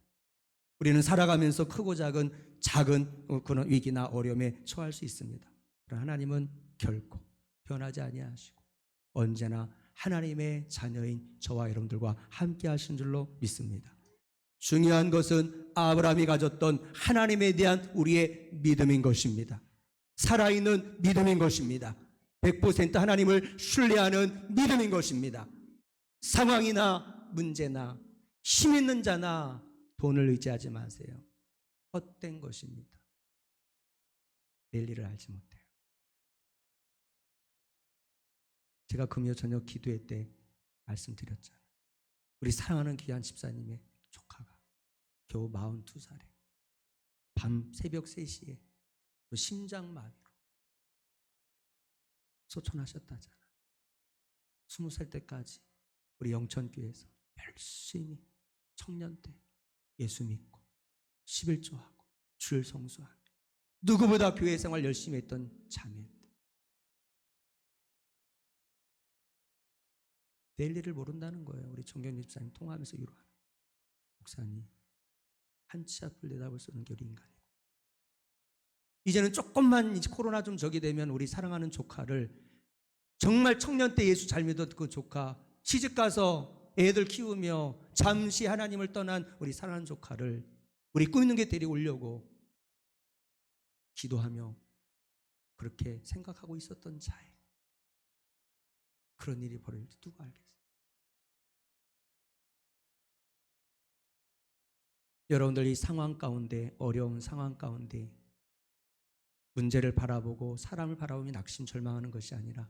Speaker 1: 우리는 살아가면서 크고 작은 그런 위기나 어려움에 처할 수 있습니다. 그러나 하나님은 결코 변하지 아니하시고 언제나 하나님의 자녀인 저와 여러분들과 함께 하신 줄로 믿습니다. 중요한 것은 아브라함이 가졌던 하나님에 대한 우리의 믿음인 것입니다. 살아있는 믿음인 것입니다. 100% 하나님을 신뢰하는 믿음인 것입니다. 상황이나 문제나 힘 있는 자나 돈을 의지하지 마세요. 헛된 것입니다. 내일 일을 알지 못해요. 제가 금요 저녁 기도회 때 말씀드렸잖아요. 우리 사랑하는 귀한 집사님의 조카가 겨우 42살에 밤 새벽 3시에 심장마비로 소천하셨다잖아. 20살 때까지 우리 영천교회에서 열심히 청년 때 예수 믿고 11조하고 주일 성수하고 누구보다 교회 생활 열심히 했던 자매인데 내일 일을 모른다는 거예요. 우리 정경림 집사님 통화하면서 위로하는 목사님 한 치 앞을 내다볼 수 없는 게 우리 인간이고 이제는 조금만 이제 코로나 좀 적이 되면 우리 사랑하는 조카를 정말 청년 때 예수 잘 믿었던 그 조카 시집 가서 애들 키우며 잠시 하나님을 떠난 우리 사랑하는 조카를 우리 꿈있는 게 데리고 오려고 기도하며 그렇게 생각하고 있었던 자에 그런 일이 벌어질지 누가 알겠어요? 여러분들 이 상황 가운데 어려운 상황 가운데 문제를 바라보고 사람을 바라보며 낙심절망하는 것이 아니라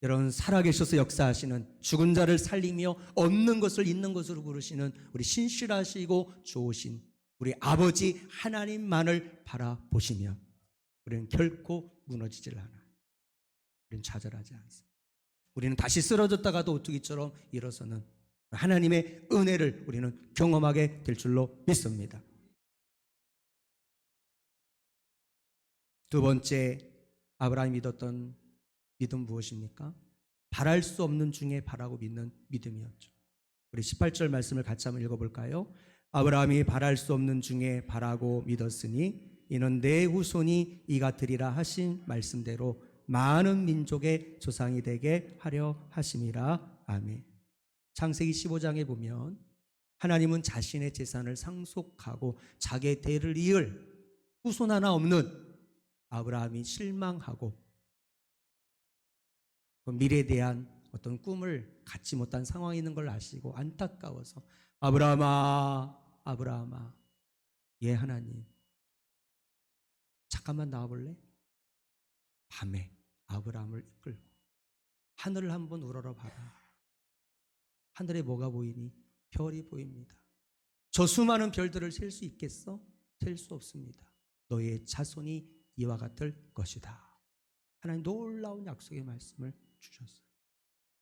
Speaker 1: 여러분 살아계셔서 역사하시는 죽은 자를 살리며 없는 것을 있는 것으로 부르시는 우리 신실하시고 좋으신 우리 아버지 하나님만을 바라보시며 우리는 결코 무너지질 않아요. 우리는 좌절하지 않습니다. 우리는 다시 쓰러졌다가도 오뚜기처럼 일어서는 하나님의 은혜를 우리는 경험하게 될 줄로 믿습니다. 두 번째 아브라함이 믿었던 믿음 무엇입니까? 바랄 수 없는 중에 바라고 믿는 믿음이었죠. 우리 18절 말씀을 같이 한번 읽어볼까요? 아브라함이 바랄 수 없는 중에 바라고 믿었으니 이는 내 후손이 이가 되리라 하신 말씀대로 많은 민족의 조상이 되게 하려 하심이라. 아멘. 창세기 15장에 보면 하나님은 자신의 재산을 상속하고 자기의 대를 이을 후손 하나 없는 아브라함이 실망하고 그 미래에 대한 어떤 꿈을 갖지 못한 상황이 있는 걸 아시고 안타까워서 아브라함아, 아브라함아, 예 하나님, 잠깐만 나와볼래? 밤에 아브라함을 이끌고 하늘을 한번 우러러봐라. 하늘에 뭐가 보이니? 별이 보입니다. 저 수많은 별들을 셀 수 있겠어? 셀 수 없습니다. 너의 자손이 이와 같을 것이다. 하나님 놀라운 약속의 말씀을 주셨어요.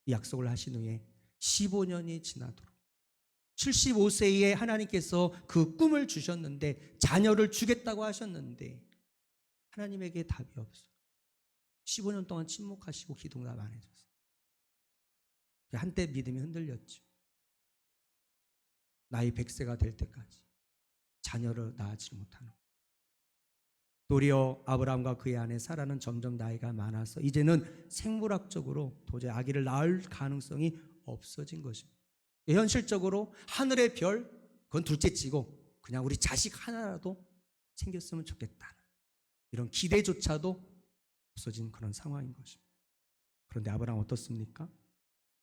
Speaker 1: 이 약속을 하신 후에 15년이 지나도록 75세에 하나님께서 그 꿈을 주셨는데, 자녀를 주겠다고 하셨는데 하나님에게 답이 없어요. 15년 동안 침묵하시고 기도가 많아졌어요. 한때 믿음이 흔들렸죠. 나이 100세가 될 때까지 자녀를 낳지 못하는 거예요. 도리어 아브라함과 그의 아내 사라는 점점 나이가 많아서 이제는 생물학적으로 도저히 아기를 낳을 가능성이 없어진 것입니다. 현실적으로 하늘의 별, 그건 둘째치고 그냥 우리 자식 하나라도 생겼으면 좋겠다는 이런 기대조차도 없어진 그런 상황인 것입니다. 그런데 아브라함 어떻습니까?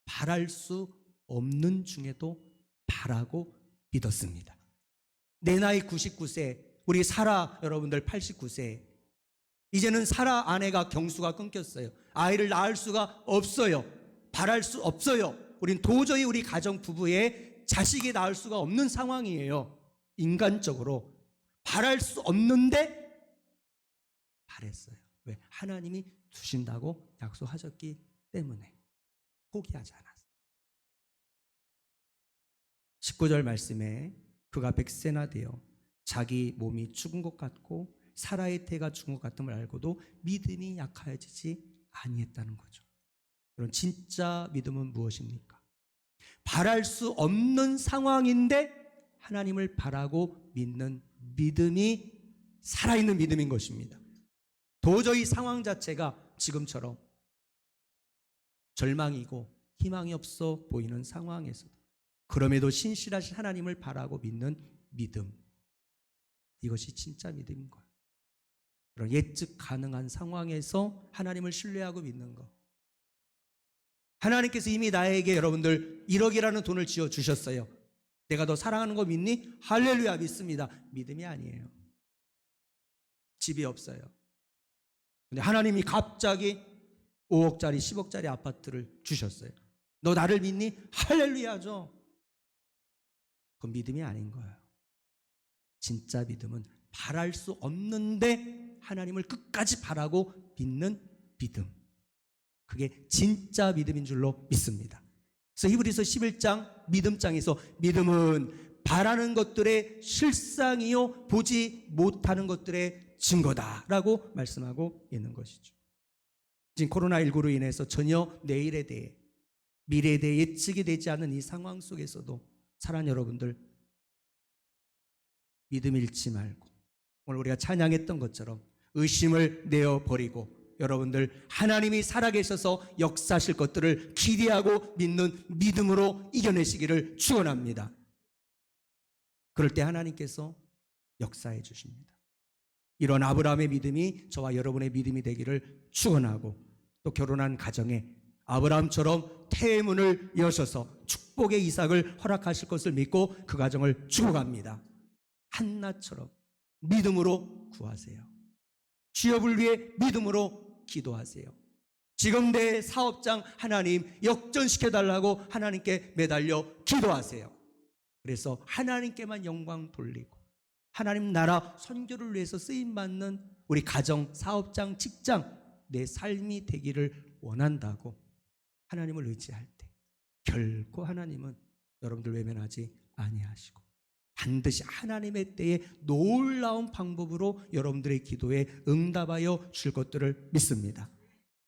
Speaker 1: 바랄 수 없는 중에도 바라고 믿었습니다. 내 나이 99세, 우리 사라 여러분들 89세, 이제는 사라 아내가 경수가 끊겼어요. 아이를 낳을 수가 없어요. 바랄 수 없어요. 우린 도저히 우리 가정 부부의 자식이 낳을 수가 없는 상황이에요. 인간적으로 바랄 수 없는데 바랬어요. 왜? 하나님이 주신다고 약속하셨기 때문에 포기하지 않았어요. 19절 말씀에 그가 100세나 되어 자기 몸이 죽은 것 같고 사라의 태가 죽은 것 같음을 알고도 믿음이 약하여지지 아니했다는 거죠. 그럼 진짜 믿음은 무엇입니까? 바랄 수 없는 상황인데 하나님을 바라고 믿는 믿음이 살아있는 믿음인 것입니다. 도저히 상황 자체가 지금처럼 절망이고 희망이 없어 보이는 상황에서도 그럼에도 신실하신 하나님을 바라고 믿는 믿음, 이것이 진짜 믿음인 거예요. 그런 예측 가능한 상황에서 하나님을 신뢰하고 믿는 것. 하나님께서 이미 나에게 여러분들 1억이라는 돈을 지어주셨어요. 내가 너 사랑하는 거 믿니? 할렐루야, 믿습니다. 믿음이 아니에요. 집이 없어요. 근데 하나님이 갑자기 5억짜리 10억짜리 아파트를 주셨어요. 너 나를 믿니? 할렐루야죠. 그건 믿음이 아닌 거예요. 진짜 믿음은 바랄 수 없는데 하나님을 끝까지 바라고 믿는 믿음, 그게 진짜 믿음인 줄로 믿습니다. 그래서 히브리서 11장 믿음장에서 믿음은 바라는 것들의 실상이요 보지 못하는 것들의 증거다라고 말씀하고 있는 것이죠. 지금 코로나19로 인해서 전혀 내일에 대해, 미래에 대해 예측이 되지 않는 이 상황 속에서도 사랑하는 여러분들, 믿음 잃지 말고 오늘 우리가 찬양했던 것처럼 의심을 내어버리고 여러분들 하나님이 살아계셔서 역사하실 것들을 기대하고 믿는 믿음으로 이겨내시기를 축원합니다. 그럴 때 하나님께서 역사해 주십니다. 이런 아브라함의 믿음이 저와 여러분의 믿음이 되기를 축원하고, 또 결혼한 가정에 아브라함처럼 태의 문을 여셔서 축복의 이삭을 허락하실 것을 믿고 그 가정을 축복합니다. 한나처럼 믿음으로 구하세요. 취업을 위해 믿음으로 기도하세요. 지금 내 사업장 하나님 역전시켜달라고 하나님께 매달려 기도하세요. 그래서 하나님께만 영광 돌리고 하나님 나라 선교를 위해서 쓰임받는 우리 가정, 사업장, 직장, 내 삶이 되기를 원한다고 하나님을 의지할 때 결코 하나님은 여러분들 외면하지 아니하시고 반드시 하나님의 때에 놀라운 방법으로 여러분들의 기도에 응답하여 줄 것들을 믿습니다.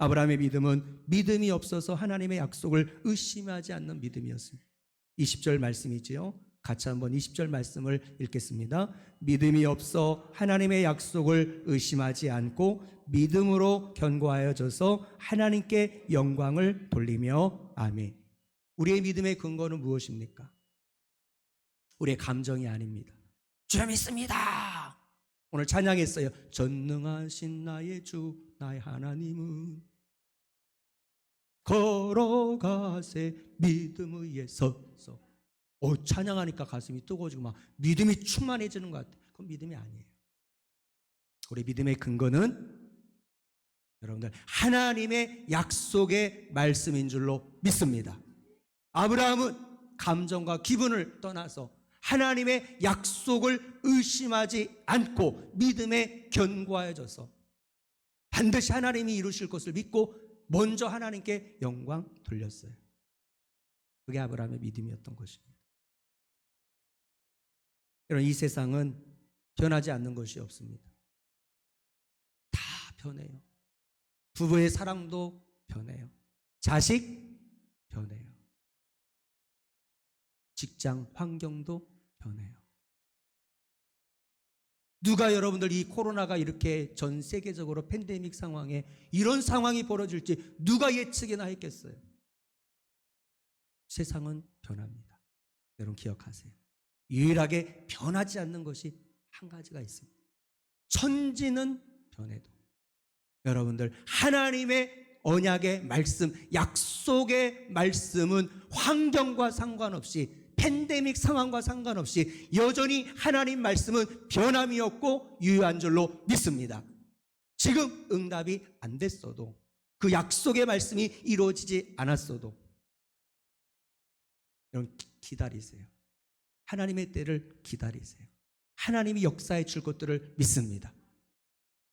Speaker 1: 아브라함의 믿음은 믿음이 없어서 하나님의 약속을 의심하지 않는 믿음이었습니다. 20절 말씀이지요. 같이 한번 20절 말씀을 읽겠습니다. 믿음이 없어 하나님의 약속을 의심하지 않고 믿음으로 견고하여져서 하나님께 영광을 돌리며 아멘. 우리의 믿음의 근거는 무엇입니까? 우리의 감정이 아닙니다. 주 믿습니다. 오늘 찬양했어요. 전능하신 나의 주 나의 하나님은 걸어가세 믿음 위에 서서. 찬양하니까 가슴이 뜨거워지고 막 믿음이 충만해지는 것 같아요. 그건 믿음이 아니에요. 우리 믿음의 근거는 여러분들 하나님의 약속의 말씀인 줄로 믿습니다. 아브라함은 감정과 기분을 떠나서 하나님의 약속을 의심하지 않고 믿음에 견고해져서 반드시 하나님이 이루실 것을 믿고 먼저 하나님께 영광 돌렸어요. 그게 아브라함의 믿음이었던 것입니다. 여러분, 이 세상은 변하지 않는 것이 없습니다. 다 변해요. 부부의 사랑도 변해요. 자식 변해요. 직장 환경도 변해요. 누가 여러분들 이 코로나가 이렇게 전 세계적으로 팬데믹 상황에 이런 상황이 벌어질지 누가 예측이나 했겠어요? 세상은 변합니다. 여러분 기억하세요. 유일하게 변하지 않는 것이 한 가지가 있습니다. 천지는 변해도 여러분들 하나님의 언약의 말씀, 약속의 말씀은 환경과 상관없이 팬데믹 상황과 상관없이 여전히 하나님 말씀은 변함이 없고 유효한 줄로 믿습니다. 지금 응답이 안 됐어도 그 약속의 말씀이 이루어지지 않았어도 여러분 기다리세요. 하나님의 때를 기다리세요. 하나님이 역사해 줄 것들을 믿습니다.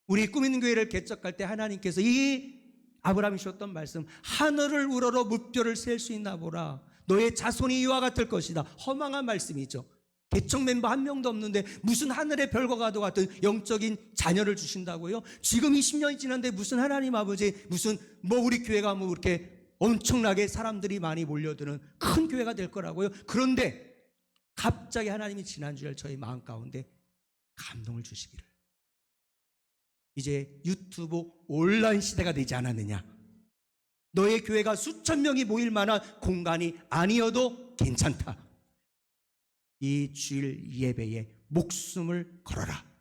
Speaker 1: 우리 꿈 있는 교회를 개척할 때 하나님께서 이 아브라함이 주셨던 말씀, 하늘을 우러러 물결을 셀 수 있나 보라. 너의 자손이 이와 같을 것이다. 허망한 말씀이죠. 개척 멤버 한 명도 없는데 무슨 하늘의 별과 같은 영적인 자녀를 주신다고요? 지금 20년이 지났는데 무슨 하나님 아버지, 무슨 우리 교회가 이렇게 엄청나게 사람들이 많이 몰려드는 큰 교회가 될 거라고요? 그런데 갑자기 하나님이 지난주에 저희 마음 가운데 감동을 주시기를, 이제 유튜브 온라인 시대가 되지 않았느냐? 너의 교회가 수천 명이 모일 만한 공간이 아니어도 괜찮다. 이 주일 예배에 목숨을 걸어라.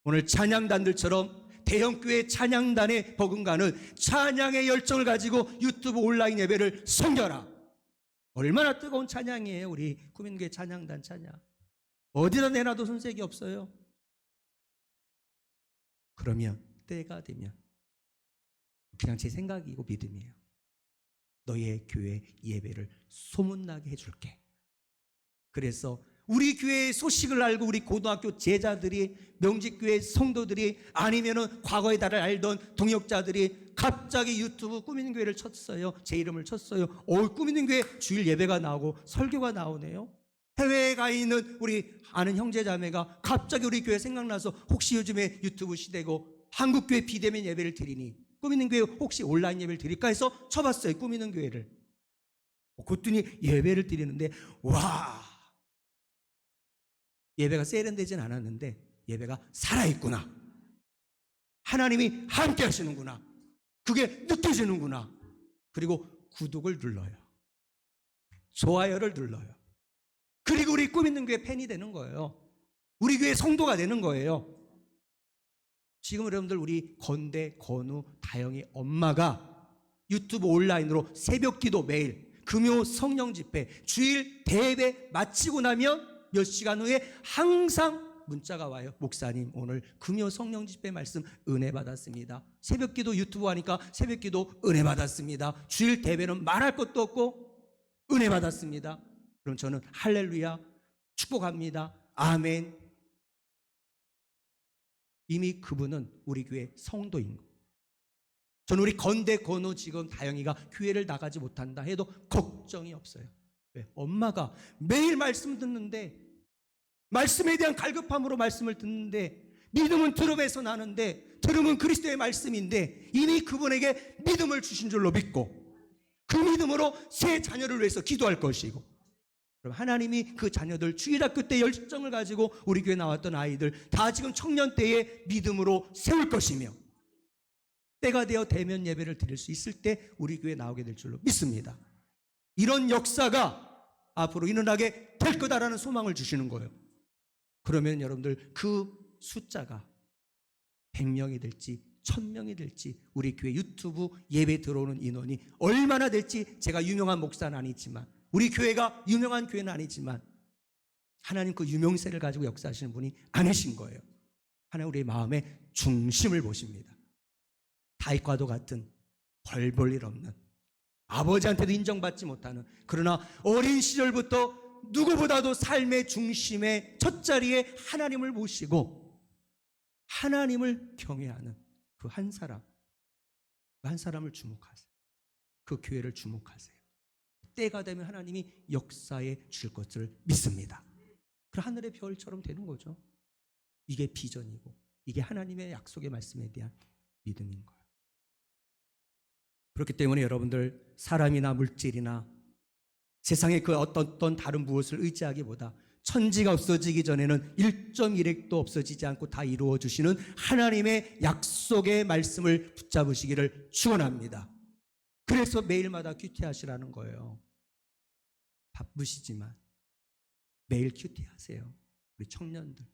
Speaker 1: 오늘 찬양단들처럼 대형교회 찬양단에 버금가는 찬양의 열정을 가지고 유튜브 온라인 예배를 섬겨라. 얼마나 뜨거운 찬양이에요. 우리 구민교회 찬양단 찬양. 어디다 내놔도 손색이 없어요. 그러면 때가 되면, 그냥 제 생각이고 믿음이에요, 너의 교회 예배를 소문나게 해줄게. 그래서 우리 교회의 소식을 알고 우리 고등학교 제자들이, 명직교회 성도들이, 아니면은 과거에 나를 알던 동역자들이 갑자기 유튜브 꿈있는 교회를 쳤어요. 제 이름을 쳤어요. 꿈있는 교회 주일 예배가 나오고 설교가 나오네요. 해외에 가 있는 우리 아는 형제자매가 갑자기 우리 교회 생각나서 혹시 요즘에 유튜브 시대고 한국교회 비대면 예배를 드리니 꿈있는 교회 혹시 온라인 예배를 드릴까 해서 쳐봤어요. 꿈있는 교회를. 그랬더니 예배를 드리는데 와, 예배가 세련되진 않았는데 예배가 살아있구나. 하나님이 함께 하시는구나. 그게 느껴지는구나. 그리고 구독을 눌러요. 좋아요를 눌러요. 그리고 우리 꿈있는 교회 팬이 되는 거예요. 우리 교회 성도가 되는 거예요. 지금 여러분들 우리 건대, 건우, 다영이 엄마가 유튜브 온라인으로 새벽 기도 매일, 금요 성령 집회, 주일 대예배 마치고 나면 몇 시간 후에 항상 문자가 와요. 목사님 오늘 금요 성령 집회 말씀 은혜 받았습니다. 새벽 기도 유튜브 하니까 새벽 기도 은혜 받았습니다. 주일 대배는 말할 것도 없고 은혜 받았습니다. 그럼 저는 할렐루야 축복합니다. 아멘. 이미 그분은 우리 교회 성도인 거예요. 저는 우리 건대, 건우, 지금 다영이가 교회를 나가지 못한다 해도 걱정이 없어요. 왜? 엄마가 매일 말씀 듣는데, 말씀에 대한 갈급함으로 말씀을 듣는데, 믿음은 들음에서 나는데, 들음은 그리스도의 말씀인데 이미 그분에게 믿음을 주신 줄로 믿고 그 믿음으로 새 자녀를 위해서 기도할 것이고, 그럼 하나님이 그 자녀들, 주일학교 때 열정을 가지고 우리 교회 나왔던 아이들 다 지금 청년 때의 믿음으로 세울 것이며, 때가 되어 대면 예배를 드릴 수 있을 때 우리 교회에 나오게 될 줄로 믿습니다. 이런 역사가 앞으로 일어나게 될 거다라는 소망을 주시는 거예요. 그러면 여러분들 그 숫자가 100명이 될지 1000명이 될지, 우리 교회 유튜브 예배 들어오는 인원이 얼마나 될지, 제가 유명한 목사는 아니지만, 우리 교회가 유명한 교회는 아니지만 하나님 그 유명세를 가지고 역사하시는 분이 아니신 거예요. 하나님 우리의 마음의 중심을 보십니다. 다윗과도 같은 벌 볼 일 없는, 아버지한테도 인정받지 못하는, 그러나 어린 시절부터 누구보다도 삶의 중심의 첫 자리에 하나님을 모시고 하나님을 경외하는 그 한 사람, 그 한 사람을 주목하세요. 그 교회를 주목하세요. 때가 되면 하나님이 역사에 주실 것을 믿습니다. 그 하늘의 별처럼 되는 거죠. 이게 비전이고 이게 하나님의 약속의 말씀에 대한 믿음인 거예요. 그렇기 때문에 여러분들, 사람이나 물질이나 세상의 그 어떤 다른 무엇을 의지하기보다 천지가 없어지기 전에는 1.1핵도 없어지지 않고 다 이루어 주시는 하나님의 약속의 말씀을 붙잡으시기를 축원합니다. 그래서 매일마다 큐티하시라는 거예요. 바쁘시지만 매일 큐티하세요. 우리 청년들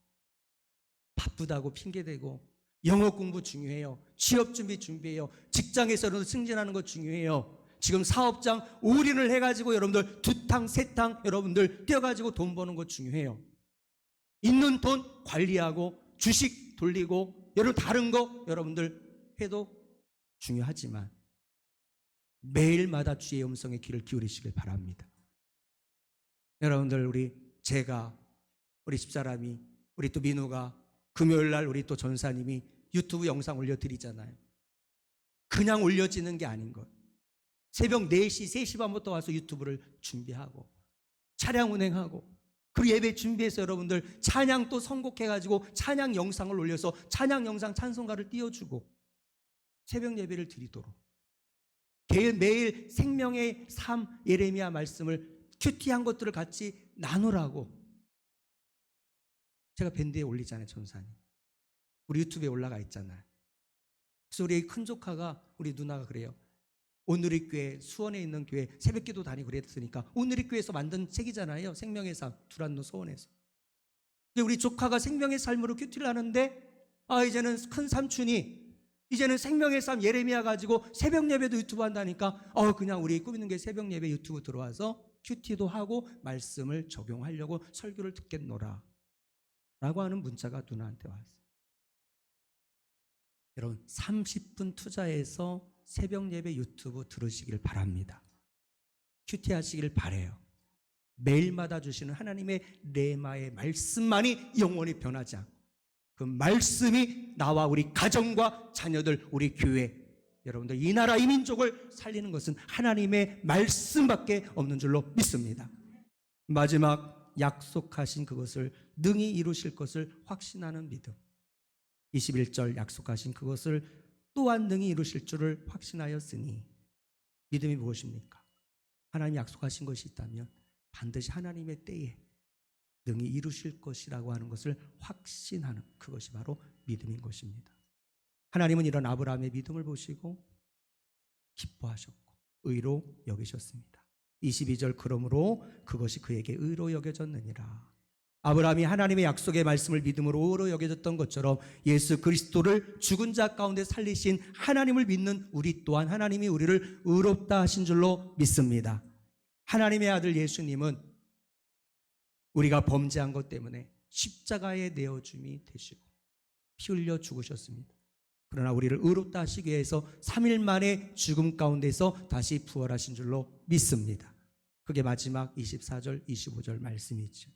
Speaker 1: 바쁘다고 핑계대고, 영어 공부 중요해요, 취업 준비해요, 직장에서는 승진하는 거 중요해요, 지금 사업장 올인을 해가지고 여러분들 두탕 세탕 여러분들 뛰어가지고 돈 버는 거 중요해요. 있는 돈 관리하고 주식 돌리고 여러분 다른 거 여러분들 해도 중요하지만 매일마다 주의 음성에 귀를 기울이시길 바랍니다. 여러분들, 제가, 우리 집사람이, 우리 또 민우가 금요일날 우리 또 전사님이 유튜브 영상 올려드리잖아요. 그냥 올려지는 게 아닌 거예요. 새벽 4시, 3시 반부터 와서 유튜브를 준비하고 차량 운행하고, 그리고 예배 준비해서 여러분들 찬양 또 선곡해가지고 찬양 영상을 올려서 찬양 영상 찬송가를 띄워주고 새벽 예배를 드리도록 매일 생명의 삶 예레미야 말씀을 큐티한 것들을 같이 나누라고 제가 밴드에 올리잖아요. 전사님 우리 유튜브에 올라가 있잖아요. 그래서 우리 큰 조카가, 우리 누나가 그래요. 오늘의 교회, 수원에 있는 교회 새벽기도 다니고 그랬으니까 오늘의 교회에서 만든 책이잖아요. 생명의 삶, 두란노 소원에서. 근데 우리 조카가 생명의 삶으로 큐티를 하는데, 이제는 큰 삼촌이 이제는 생명의 삶 예레미야 가지고 새벽 예배도 유튜브 한다니까 그냥 우리 꾸미는 게 새벽 예배 유튜브 들어와서 큐티도 하고 말씀을 적용하려고 설교를 듣겠노라 라고 하는 문자가 누나한테 왔어요. 여러분, 30분 투자해서 새벽 예배 유튜브 들으시길 바랍니다. 큐티 하시길 바라요. 매일마다 주시는 하나님의 레마의 말씀만이 영원히 변하지 않고, 그 말씀이 나와 우리 가정과 자녀들, 우리 교회, 여러분들 이 나라 이 민족을 살리는 것은 하나님의 말씀밖에 없는 줄로 믿습니다. 마지막, 약속하신 그것을 능히 이루실 것을 확신하는 믿음. 21절, 약속하신 그것을 또한 능히 이루실 줄을 확신하였으니. 믿음이 무엇입니까? 하나님이 약속하신 것이 있다면 반드시 하나님의 때에 능히 이루실 것이라고 하는 것을 확신하는, 그것이 바로 믿음인 것입니다. 하나님은 이런 아브라함의 믿음을 보시고 기뻐하셨고 의로 여기셨습니다. 22절, 그러므로 그것이 그에게 의로 여겨졌느니라. 아브라함이 하나님의 약속의 말씀을 믿음으로 의로 여겨졌던 것처럼 예수 그리스도를 죽은 자 가운데 살리신 하나님을 믿는 우리 또한 하나님이 우리를 의롭다 하신 줄로 믿습니다. 하나님의 아들 예수님은 우리가 범죄한 것 때문에 십자가에 내어줌이 되시고 피 흘려 죽으셨습니다. 그러나 우리를 의롭다 하시기 위해서 3일 만에 죽음 가운데서 다시 부활하신 줄로 믿습니다. 그게 마지막 24절, 25절 말씀이죠.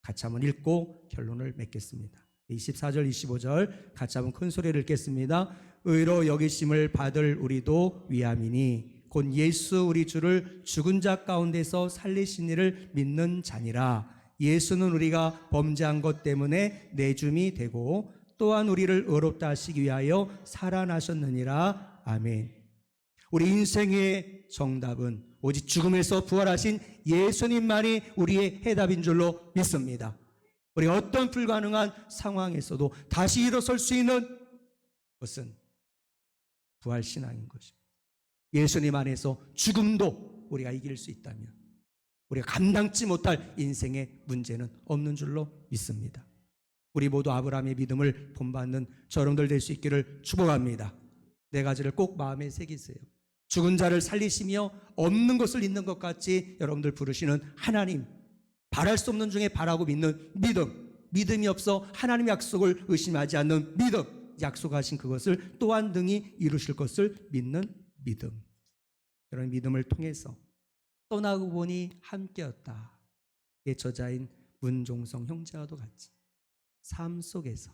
Speaker 1: 같이 한번 읽고 결론을 맺겠습니다. 24절, 25절 같이 한번 큰 소리를 읽겠습니다. 의로 여기심을 받을 우리도 위함이니 곧 예수 우리 주를 죽은 자 가운데서 살리신 이를 믿는 자니라. 예수는 우리가 범죄한 것 때문에 내줌이 되고 또한 우리를 의롭다 하시기 위하여 살아나셨느니라. 아멘. 우리 인생의 정답은 오직 죽음에서 부활하신 예수님만이 우리의 해답인 줄로 믿습니다. 우리 어떤 불가능한 상황에서도 다시 일어설 수 있는 것은 부활신앙인 것입니다. 예수님 안에서 죽음도 우리가 이길 수 있다면 우리가 감당치 못할 인생의 문제는 없는 줄로 믿습니다. 우리 모두 아브라함의 믿음을 본받는 저러분들 될 수 있기를 축복합니다. 네 가지를 꼭 마음에 새기세요. 죽은 자를 살리시며 없는 것을 있는 것 같이 여러분들 부르시는 하나님, 바랄 수 없는 중에 바라고 믿는 믿음, 믿음이 없어 하나님의 약속을 의심하지 않는 믿음, 약속하신 그것을 또한 등이 이루실 것을 믿는 믿음. 이런 믿음을 통해서 떠나고 보니 함께였다. 의 저자인 문종성 형제와도 같이 삶 속에서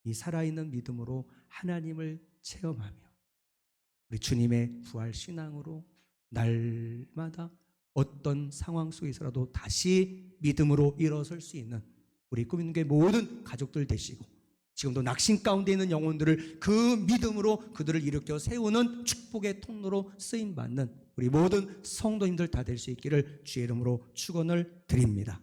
Speaker 1: 이 살아있는 믿음으로 하나님을 체험하며 우리 주님의 부활 신앙으로 날마다 어떤 상황 속에서라도 다시 믿음으로 일어설 수 있는 우리 꿈 있는 게 모든 가족들 되시고 지금도 낙심 가운데 있는 영혼들을 그 믿음으로 그들을 일으켜 세우는 축복의 통로로 쓰임받는 우리 모든 성도님들 다 될 수 있기를 주의 이름으로 축원을 드립니다.